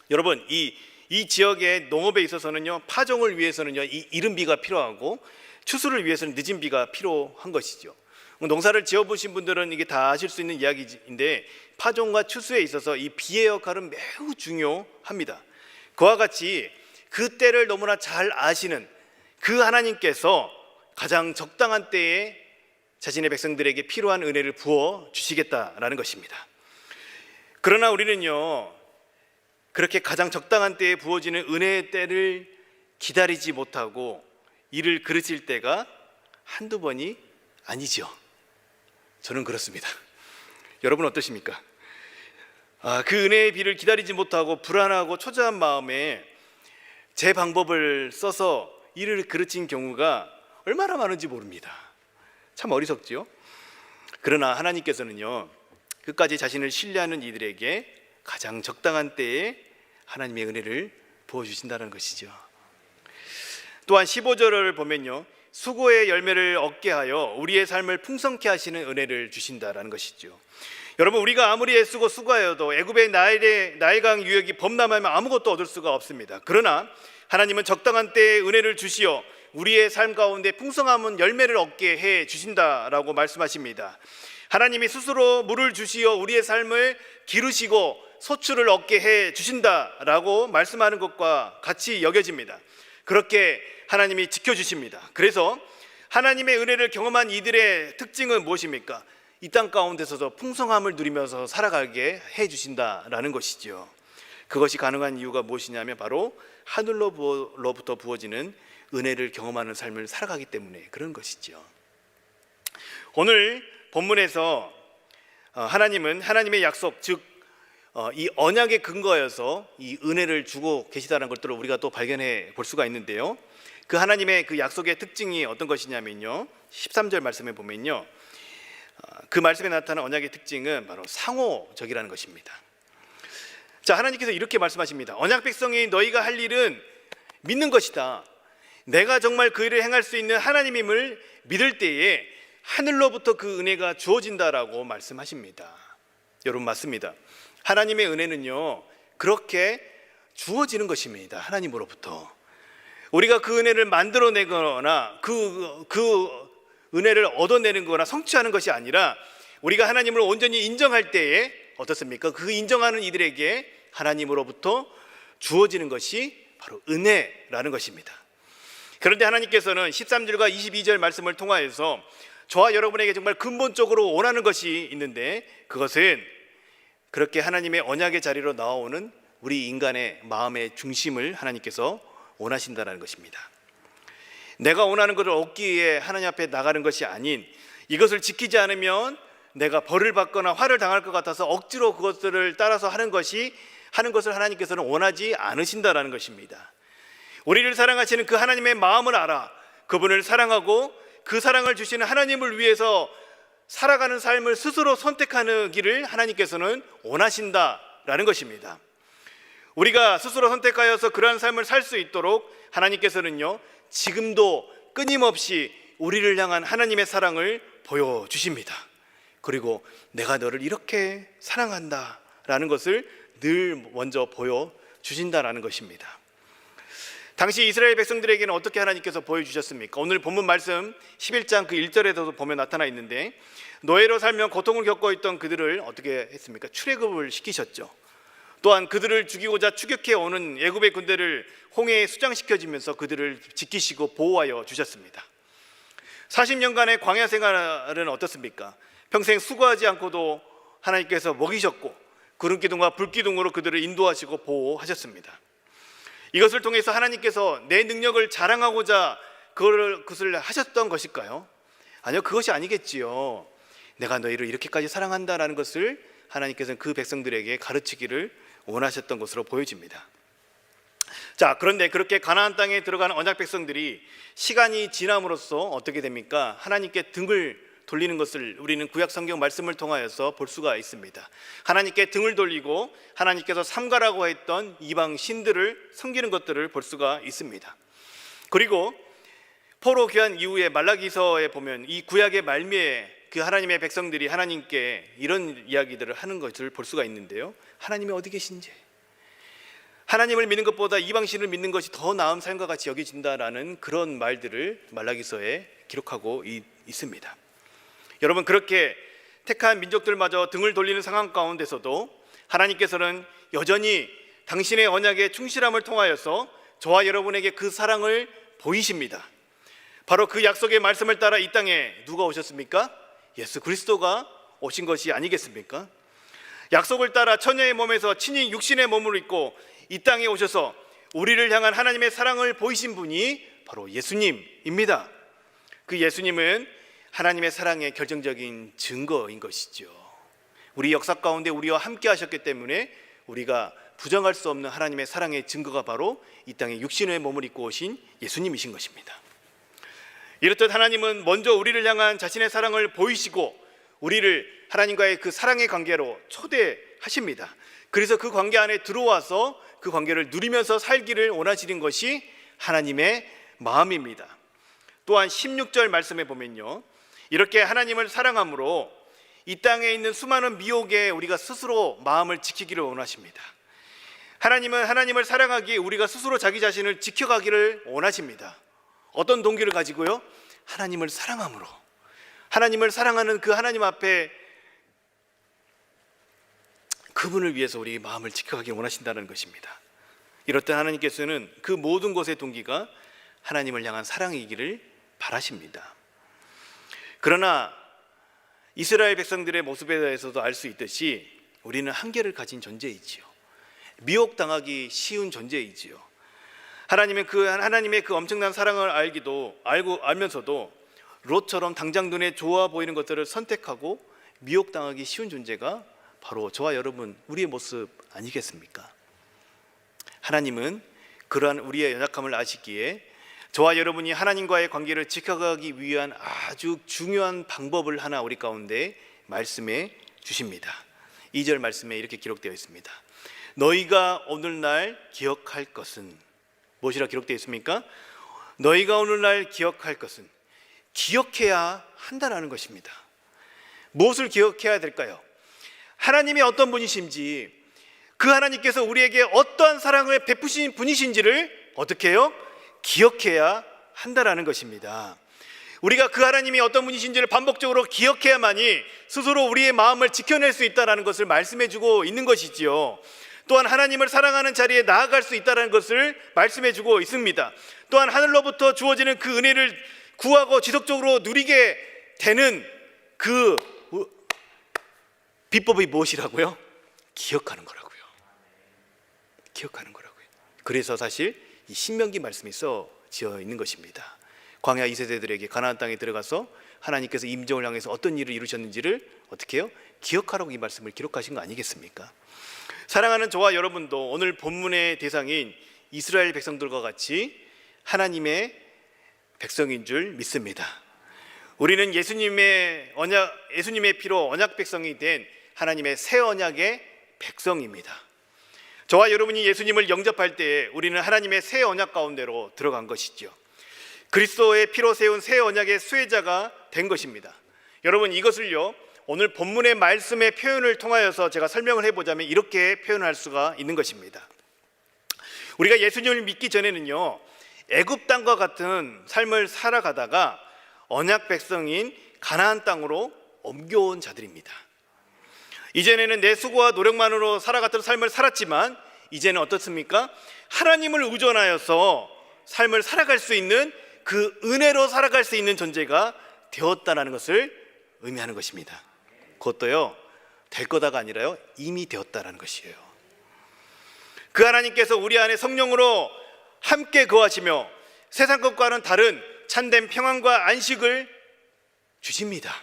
여러분, 이 지역의 농업에 있어서는요, 파종을 위해서는요, 이 이른 비가 필요하고 추수를 위해서는 늦은 비가 필요한 것이죠. 농사를 지어보신 분들은 이게 다 아실 수 있는 이야기인데, 파종과 추수에 있어서 이 비의 역할은 매우 중요합니다. 그와 같이 그 때를 너무나 잘 아시는 그 하나님께서 가장 적당한 때에 자신의 백성들에게 필요한 은혜를 부어 주시겠다라는 것입니다. 그러나 우리는요, 그렇게 가장 적당한 때에 부어지는 은혜의 때를 기다리지 못하고 이를 그르칠 때가 한두 번이 아니죠. 저는 그렇습니다. 여러분 어떠십니까? 그 은혜의 비를 기다리지 못하고 불안하고 초조한 마음에 제 방법을 써서 이를 그르친 경우가 얼마나 많은지 모릅니다. 참 어리석지요? 그러나 하나님께서는요, 끝까지 자신을 신뢰하는 이들에게 가장 적당한 때에 하나님의 은혜를 부어주신다는 것이죠. 또한 15절을 보면요, 수고의 열매를 얻게 하여 우리의 삶을 풍성케 하시는 은혜를 주신다라는 것이죠. 여러분, 우리가 아무리 애쓰고 수고하여도 애굽의 나일강 유역이 범람하면 아무것도 얻을 수가 없습니다. 그러나 하나님은 적당한 때에 은혜를 주시어 우리의 삶 가운데 풍성한 열매를 얻게 해 주신다라고 말씀하십니다. 하나님이 스스로 물을 주시어 우리의 삶을 기르시고 소출을 얻게 해 주신다라고 말씀하는 것과 같이 여겨집니다. 그렇게 하나님이 지켜주십니다. 그래서 하나님의 은혜를 경험한 이들의 특징은 무엇입니까? 이 땅 가운데서도 풍성함을 누리면서 살아가게 해 주신다라는 것이죠. 그것이 가능한 이유가 무엇이냐면 바로 하늘로부터 부어지는 은혜를 경험하는 삶을 살아가기 때문에 그런 것이죠. 오늘 본문에서 하나님은 하나님의 약속, 즉 이 언약의 근거여서 이 은혜를 주고 계시다는 것들을 우리가 또 발견해 볼 수가 있는데요. 그 하나님의 그 약속의 특징이 어떤 것이냐면요, 13절 말씀에 보면요, 그 말씀에 나타난 언약의 특징은 바로 상호적이라는 것입니다. 자, 하나님께서 이렇게 말씀하십니다. 언약 백성이 너희가 할 일은 믿는 것이다. 내가 정말 그 일을 행할 수 있는 하나님임을 믿을 때에 하늘로부터 그 은혜가 주어진다라고 말씀하십니다. 여러분, 맞습니다. 하나님의 은혜는요, 그렇게 주어지는 것입니다. 하나님으로부터. 우리가 그 은혜를 만들어내거나 그 은혜를 얻어내는 거나 성취하는 것이 아니라 우리가 하나님을 온전히 인정할 때에 어떻습니까? 그 인정하는 이들에게 하나님으로부터 주어지는 것이 바로 은혜라는 것입니다. 그런데 하나님께서는 13절과 22절 말씀을 통하여서 저와 여러분에게 정말 근본적으로 원하는 것이 있는데, 그것은 그렇게 하나님의 언약의 자리로 나오는 우리 인간의 마음의 중심을 하나님께서 원하신다는 것입니다. 내가 원하는 것을 얻기 위해 하나님 앞에 나가는 것이 아닌, 이것을 지키지 않으면 내가 벌을 받거나 화를 당할 것 같아서 억지로 그것들을 따라서 하는 것을 하나님께서는 원하지 않으신다는 것입니다. 우리를 사랑하시는 그 하나님의 마음을 알아 그분을 사랑하고 그 사랑을 주시는 하나님을 위해서 살아가는 삶을 스스로 선택하는 길을 하나님께서는 원하신다라는 것입니다. 우리가 스스로 선택하여서 그러한 삶을 살 수 있도록 하나님께서는요, 지금도 끊임없이 우리를 향한 하나님의 사랑을 보여주십니다. 그리고 내가 너를 이렇게 사랑한다라는 것을 늘 먼저 보여주신다라는 것입니다. 당시 이스라엘 백성들에게는 어떻게 하나님께서 보여주셨습니까? 오늘 본문 말씀 11장 그 1절에도 보면 나타나 있는데, 노예로 살며 고통을 겪고 있던 그들을 어떻게 했습니까? 출애굽을 시키셨죠. 또한 그들을 죽이고자 추격해 오는 애굽의 군대를 홍해에 수장시켜주면서 그들을 지키시고 보호하여 주셨습니다. 40년간의 광야 생활은 어떻습니까? 평생 수고하지 않고도 하나님께서 먹이셨고 구름기둥과 불기둥으로 그들을 인도하시고 보호하셨습니다. 이것을 통해서 하나님께서 내 능력을 자랑하고자 그것을 하셨던 것일까요? 아니요, 그것이 아니겠지요. 내가 너희를 이렇게까지 사랑한다라는 것을 하나님께서는 그 백성들에게 가르치기를 원하셨던 것으로 보여집니다. 자, 그런데 그렇게 가나안 땅에 들어가는 언약 백성들이 시간이 지남으로써 어떻게 됩니까? 하나님께 등을 돌리는 것을 우리는 구약 성경 말씀을 통하여서 볼 수가 있습니다. 하나님께 등을 돌리고 하나님께서 삼가라고 했던 이방 신들을 섬기는 것들을 볼 수가 있습니다. 그리고 포로 귀환 이후에 말라기서에 보면 이 구약의 말미에 그 하나님의 백성들이 하나님께 이런 이야기들을 하는 것을 볼 수가 있는데요, 하나님이 어디 계신지, 하나님을 믿는 것보다 이방신을 믿는 것이 더 나은 삶과 같이 여겨진다라는 그런 말들을 말라기서에 기록하고 있습니다. 여러분, 그렇게 택한 민족들마저 등을 돌리는 상황 가운데서도 하나님께서는 여전히 당신의 언약의 충실함을 통하여서 저와 여러분에게 그 사랑을 보이십니다. 바로 그 약속의 말씀을 따라 이 땅에 누가 오셨습니까? 예수 그리스도가 오신 것이 아니겠습니까? 약속을 따라 처녀의 몸에서 친히 육신의 몸을 입고 이 땅에 오셔서 우리를 향한 하나님의 사랑을 보이신 분이 바로 예수님입니다. 그 예수님은 하나님의 사랑의 결정적인 증거인 것이죠. 우리 역사 가운데 우리와 함께 하셨기 때문에 우리가 부정할 수 없는 하나님의 사랑의 증거가 바로 이 땅에 육신의 몸을 입고 오신 예수님이신 것입니다. 이렇듯 하나님은 먼저 우리를 향한 자신의 사랑을 보이시고 우리를 하나님과의 그 사랑의 관계로 초대하십니다. 그래서 그 관계 안에 들어와서 그 관계를 누리면서 살기를 원하시는 것이 하나님의 마음입니다. 또한 16절 말씀에 보면요, 이렇게 하나님을 사랑함으로 이 땅에 있는 수많은 미혹에 우리가 스스로 마음을 지키기를 원하십니다. 하나님은 하나님을 사랑하기에 우리가 스스로 자기 자신을 지켜가기를 원하십니다. 어떤 동기를 가지고요? 하나님을 사랑함으로, 하나님을 사랑하는 그 하나님 앞에 그분을 위해서 우리 마음을 지켜가기를 원하신다는 것입니다. 이럴 때 하나님께서는 그 모든 것의 동기가 하나님을 향한 사랑이기를 바라십니다. 그러나 이스라엘 백성들의 모습에 대해서도 알 수 있듯이 우리는 한계를 가진 존재이지요. 미혹당하기 쉬운 존재이지요. 하나님의 그 엄청난 사랑을 알면서도 롯처럼 당장 눈에 좋아 보이는 것들을 선택하고 미혹당하기 쉬운 존재가 바로 저와 여러분, 우리의 모습 아니겠습니까? 하나님은 그러한 우리의 연약함을 아시기에 저와 여러분이 하나님과의 관계를 지켜가기 위한 아주 중요한 방법을 하나 우리 가운데 말씀해 주십니다. 2절 말씀에 이렇게 기록되어 있습니다. 너희가 오늘날 기억할 것은, 무엇이라 기록되어 있습니까? 너희가 오늘날 기억할 것은, 기억해야 한다는 것입니다. 무엇을 기억해야 될까요? 하나님이 어떤 분이신지, 그 하나님께서 우리에게 어떠한 사랑을 베푸신 분이신지를 어떻게 해요? 기억해야 한다는 것입니다. 우리가 그 하나님이 어떤 분이신지를 반복적으로 기억해야만이 스스로 우리의 마음을 지켜낼 수 있다는 것을 말씀해주고 있는 것이지요. 또한 하나님을 사랑하는 자리에 나아갈 수 있다는 것을 말씀해주고 있습니다. 또한 하늘로부터 주어지는 그 은혜를 구하고 지속적으로 누리게 되는 그 비법이 무엇이라고요? 기억하는 거라고요. 기억하는 거라고요. 그래서 사실 이 신명기 말씀이 써지어 있는 것입니다. 광야 2세대들에게 가나안 땅에 들어가서 하나님께서 임종을 향해서 어떤 일을 이루셨는지를 어떻게 해요? 기억하라고 이 말씀을 기록하신 거 아니겠습니까? 사랑하는 저와 여러분도 오늘 본문의 대상인 이스라엘 백성들과 같이 하나님의 백성인 줄 믿습니다. 우리는 예수님의 피로 언약 백성이 된 하나님의 새 언약의 백성입니다. 저와 여러분이 예수님을 영접할 때에 우리는 하나님의 새 언약 가운데로 들어간 것이죠. 그리스도의 피로 세운 새 언약의 수혜자가 된 것입니다. 여러분, 이것을요, 오늘 본문의 말씀의 표현을 통하여서 제가 설명을 해보자면 이렇게 표현할 수가 있는 것입니다. 우리가 예수님을 믿기 전에는요, 애굽 땅과 같은 삶을 살아가다가 언약 백성인 가나안 땅으로 옮겨온 자들입니다. 이전에는 내 수고와 노력만으로 살아갔던 삶을 살았지만 이제는 어떻습니까? 하나님을 의존하여서 삶을 살아갈 수 있는, 그 은혜로 살아갈 수 있는 존재가 되었다는 것을 의미하는 것입니다. 그것도요, 될 거다가 아니라요, 이미 되었다는 것이에요. 그 하나님께서 우리 안에 성령으로 함께 거하시며 세상 것과는 다른 참된 평안과 안식을 주십니다.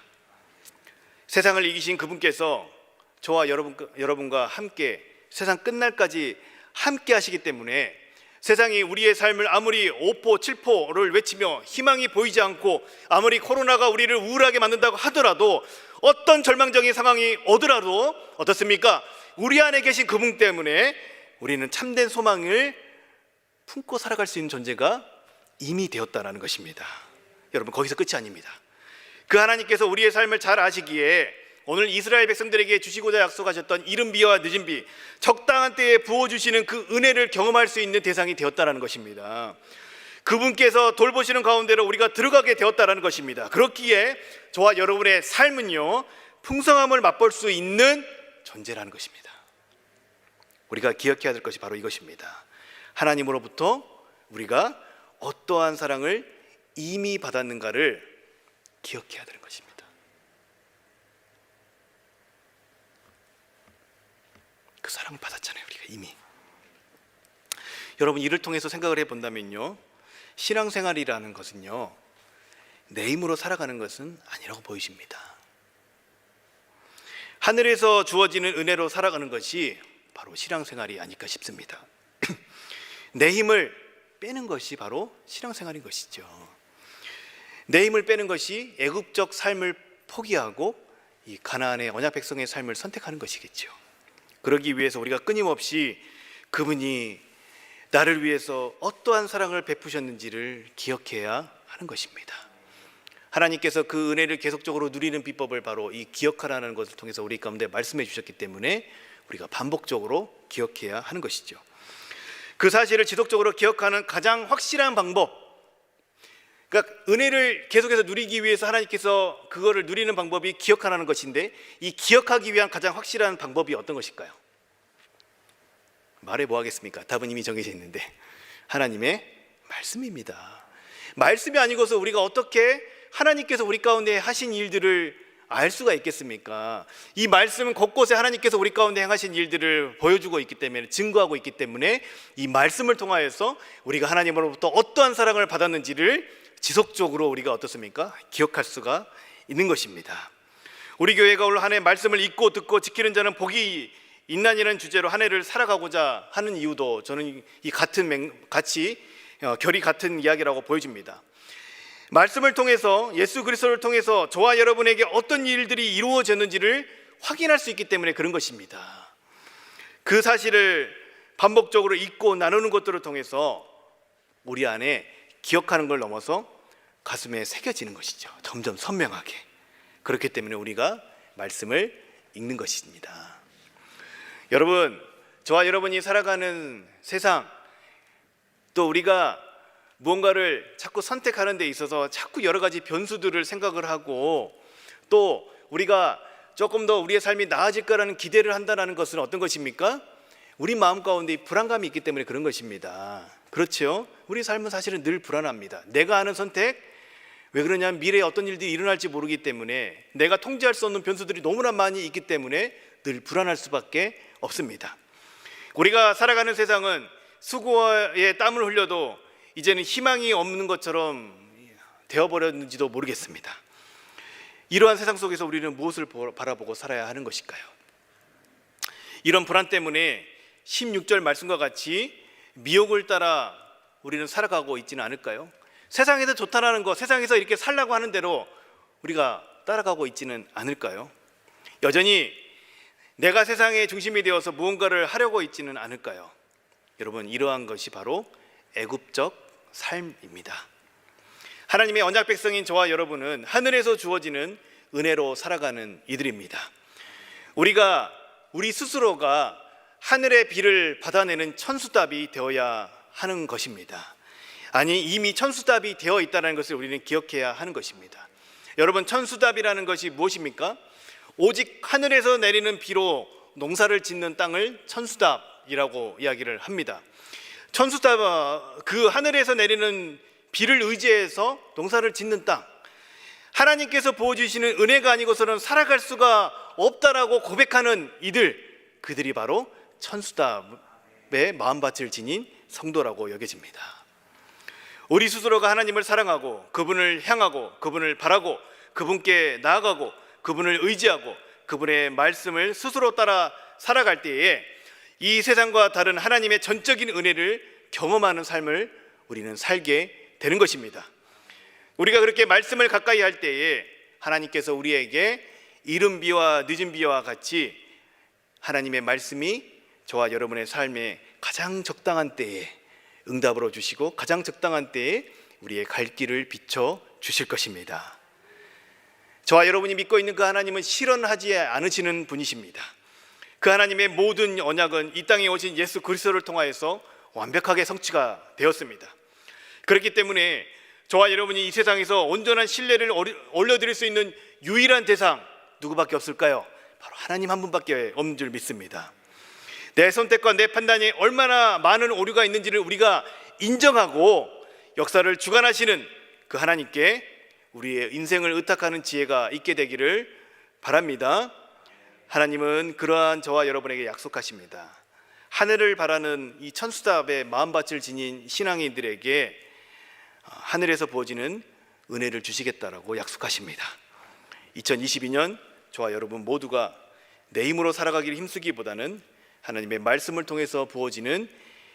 세상을 이기신 그분께서 저와 여러분과 함께 세상 끝날까지 함께 하시기 때문에 세상이 우리의 삶을 아무리 5포, 7포를 외치며 희망이 보이지 않고 아무리 코로나가 우리를 우울하게 만든다고 하더라도, 어떤 절망적인 상황이 오더라도 어떻습니까? 우리 안에 계신 그분 때문에 우리는 참된 소망을 품고 살아갈 수 있는 존재가 이미 되었다는 것입니다. 여러분, 거기서 끝이 아닙니다. 그 하나님께서 우리의 삶을 잘 아시기에 오늘 이스라엘 백성들에게 주시고자 약속하셨던 이른 비와 늦은 비, 적당한 때에 부어주시는 그 은혜를 경험할 수 있는 대상이 되었다는 것입니다. 그분께서 돌보시는 가운데로 우리가 들어가게 되었다는 것입니다. 그렇기에 저와 여러분의 삶은요, 풍성함을 맛볼 수 있는 존재라는 것입니다. 우리가 기억해야 될 것이 바로 이것입니다. 하나님으로부터 우리가 어떠한 사랑을 이미 받았는가를 기억해야 되는 것입니다. 그 사랑을 받았잖아요, 우리가 이미. 여러분, 이를 통해서 생각을 해본다면요, 신앙생활이라는 것은요, 내 힘으로 살아가는 것은 아니라고 보이십니다. 하늘에서 주어지는 은혜로 살아가는 것이 바로 신앙생활이 아닐까 싶습니다. 내 힘을 빼는 것이 바로 신앙생활인 것이죠. 내 힘을 빼는 것이 애굽적 삶을 포기하고 이 가나안의 언약 백성의 삶을 선택하는 것이겠죠. 그러기 위해서 우리가 끊임없이 그분이 나를 위해서 어떠한 사랑을 베푸셨는지를 기억해야 하는 것입니다. 하나님께서 그 은혜를 계속적으로 누리는 비법을 바로 이 기억하라는 것을 통해서 우리 가운데 말씀해 주셨기 때문에 우리가 반복적으로 기억해야 하는 것이죠. 그 사실을 지속적으로 기억하는 가장 확실한 방법, 그러니까 은혜를 계속해서 누리기 위해서 하나님께서 그거를 누리는 방법이 기억하라는 것인데, 이 기억하기 위한 가장 확실한 방법이 어떤 것일까요? 말해 뭐 하겠습니까? 답은 이미 정해져 있는데 하나님의 말씀입니다. 말씀이 아니고서 우리가 어떻게 하나님께서 우리 가운데 하신 일들을 알 수가 있겠습니까? 이 말씀은 곳곳에 하나님께서 우리 가운데 행하신 일들을 보여주고 있기 때문에, 증거하고 있기 때문에 이 말씀을 통하여서 우리가 하나님으로부터 어떠한 사랑을 받았는지를 지속적으로 우리가 어떻습니까? 기억할 수가 있는 것입니다. 우리 교회가 올 한 해 말씀을 읽고 듣고 지키는 자는 복이 있나니라는 주제로 한 해를 살아가고자 하는 이유도 저는 이 결이 같은 이야기라고 보여집니다. 말씀을 통해서, 예수 그리스도를 통해서 저와 여러분에게 어떤 일들이 이루어졌는지를 확인할 수 있기 때문에 그런 것입니다. 그 사실을 반복적으로 읽고 나누는 것들을 통해서 우리 안에 기억하는 걸 넘어서 가슴에 새겨지는 것이죠. 점점 선명하게. 그렇기 때문에 우리가 말씀을 읽는 것입니다. 여러분, 저와 여러분이 살아가는 세상, 또 우리가 무언가를 자꾸 선택하는 데 있어서 자꾸 여러 가지 변수들을 생각을 하고, 또 우리가 조금 더 우리의 삶이 나아질 거라는 기대를 한다는 것은 어떤 것입니까? 우리 마음 가운데 불안감이 있기 때문에 그런 것입니다. 그렇죠? 우리 삶은 사실은 늘 불안합니다. 내가 하는 선택, 왜 그러냐면 미래에 어떤 일들이 일어날지 모르기 때문에, 내가 통제할 수 없는 변수들이 너무나 많이 있기 때문에 늘 불안할 수밖에 없습니다. 우리가 살아가는 세상은 수고에 땀을 흘려도 이제는 희망이 없는 것처럼 되어버렸는지도 모르겠습니다. 이러한 세상 속에서 우리는 무엇을 바라보고 살아야 하는 것일까요? 이런 불안 때문에 16절 말씀과 같이 미혹을 따라 우리는 살아가고 있지는 않을까요? 세상에서 좋다라는 것, 세상에서 이렇게 살라고 하는 대로 우리가 따라가고 있지는 않을까요? 여전히 내가 세상의 중심이 되어서 무언가를 하려고 있지는 않을까요? 여러분, 이러한 것이 바로 애굽적 삶입니다. 하나님의 언약 백성인 저와 여러분은 하늘에서 주어지는 은혜로 살아가는 이들입니다. 우리 스스로가 하늘의 비를 받아내는 천수답이 되어야 하는 것입니다. 아니, 이미 천수답이 되어 있다는 것을 우리는 기억해야 하는 것입니다. 여러분, 천수답이라는 것이 무엇입니까? 오직 하늘에서 내리는 비로 농사를 짓는 땅을 천수답이라고 이야기를 합니다. 천수답은 그 하늘에서 내리는 비를 의지해서 농사를 짓는 땅, 하나님께서 부어주시는 은혜가 아니고서는 살아갈 수가 없다라고 고백하는 그들이 바로 천수답의 마음밭을 지닌 성도라고 여겨집니다. 우리 스스로가 하나님을 사랑하고 그분을 향하고 그분을 바라고 그분께 나아가고 그분을 의지하고 그분의 말씀을 스스로 따라 살아갈 때에 이 세상과 다른 하나님의 전적인 은혜를 경험하는 삶을 우리는 살게 되는 것입니다. 우리가 그렇게 말씀을 가까이 할 때에 하나님께서 우리에게 이른 비와 늦은 비와 같이 하나님의 말씀이 저와 여러분의 삶에 가장 적당한 때에 응답으로 주시고 가장 적당한 때에 우리의 갈 길을 비춰 주실 것입니다. 저와 여러분이 믿고 있는 그 하나님은 실현하지 않으시는 분이십니다. 그 하나님의 모든 언약은 이 땅에 오신 예수 그리스도를 통하여서 완벽하게 성취가 되었습니다. 그렇기 때문에 저와 여러분이 이 세상에서 온전한 신뢰를 올려드릴 수 있는 유일한 대상 누구밖에 없을까요? 바로 하나님 한 분밖에 없는 줄 믿습니다. 내 선택과 내 판단에 얼마나 많은 오류가 있는지를 우리가 인정하고 역사를 주관하시는 그 하나님께 우리의 인생을 의탁하는 지혜가 있게 되기를 바랍니다. 하나님은 그러한 저와 여러분에게 약속하십니다. 하늘을 바라는 이 천수답의 마음밭을 지닌 신앙인들에게 하늘에서 부어지는 은혜를 주시겠다라고 약속하십니다. 2022년 저와 여러분 모두가 내 힘으로 살아가기를 힘쓰기보다는 하나님의 말씀을 통해서 부어지는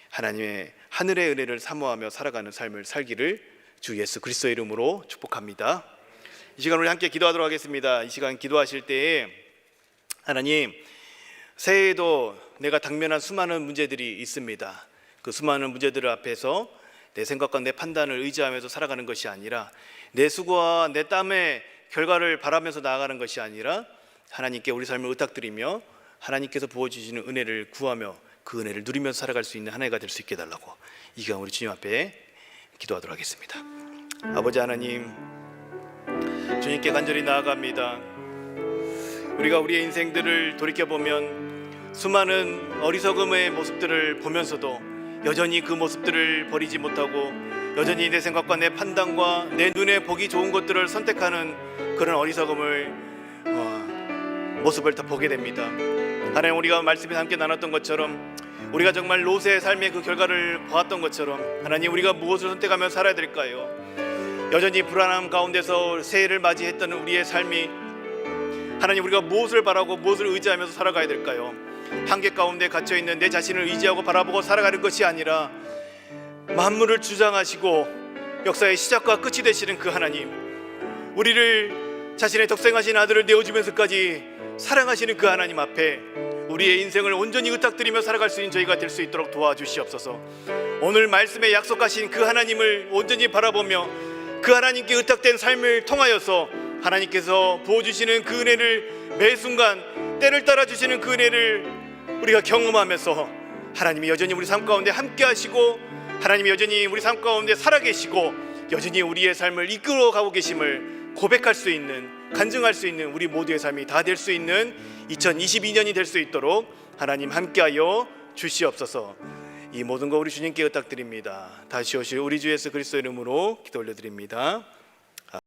하나님의 하늘의 은혜를 사모하며 살아가는 삶을 살기를 주 예수 그리스도의 이름으로 축복합니다. 이 시간 우리 함께 기도하도록 하겠습니다. 이 시간 기도하실 때에 하나님, 새해에도 내가 당면한 수많은 문제들이 있습니다. 그 수많은 문제들 앞에서 내 생각과 내 판단을 의지하면서 살아가는 것이 아니라 내 수고와 내 땀의 결과를 바라면서 나아가는 것이 아니라 하나님께 우리 삶을 의탁드리며 하나님께서 부어주시는 은혜를 구하며 그 은혜를 누리면서 살아갈 수 있는 한 해가 될 수 있게 해달라고 이 시간 우리 주님 앞에 기도하도록 하겠습니다. 아버지 하나님, 주님께 간절히 나아갑니다. 우리가 우리의 인생들을 돌이켜보면 수많은 어리석음의 모습들을 보면서도 여전히 그 모습들을 버리지 못하고 여전히 내 생각과 내 판단과 내 눈에 보기 좋은 것들을 선택하는 그런 어리석음을 모습을 다 보게 됩니다. 하나님, 우리가 말씀에 함께 나눴던 것처럼 우리가 정말 롯의 삶의 그 결과를 보았던 것처럼 하나님, 우리가 무엇을 선택하며 살아야 될까요? 여전히 불안함 가운데서 새해를 맞이했던 우리의 삶이 하나님, 우리가 무엇을 바라고 무엇을 의지하면서 살아가야 될까요? 한계 가운데 갇혀있는 내 자신을 의지하고 바라보고 살아가는 것이 아니라 만물을 주장하시고 역사의 시작과 끝이 되시는 그 하나님, 우리를 자신의 독생하신 아들을 내어주면서까지 사랑하시는 그 하나님 앞에 우리의 인생을 온전히 의탁드리며 살아갈 수 있는 저희가 될 수 있도록 도와주시옵소서. 오늘 말씀에 약속하신 그 하나님을 온전히 바라보며 그 하나님께 의탁된 삶을 통하여서 하나님께서 부어주시는 그 은혜를 매 순간 때를 따라 주시는 그 은혜를 우리가 경험하면서 하나님이 여전히 우리 삶 가운데 함께 하시고 하나님이 여전히 우리 삶 가운데 살아계시고 여전히 우리의 삶을 이끌어가고 계심을 고백할 수 있는, 간증할 수 있는 우리 모두의 삶이 다 될 수 있는 2022년이 될 수 있도록 하나님 함께하여 주시옵소서. 이 모든 거 우리 주님께 의탁드립니다. 다시 오실 우리 주 예수 그리스도의 이름으로 기도 올려드립니다.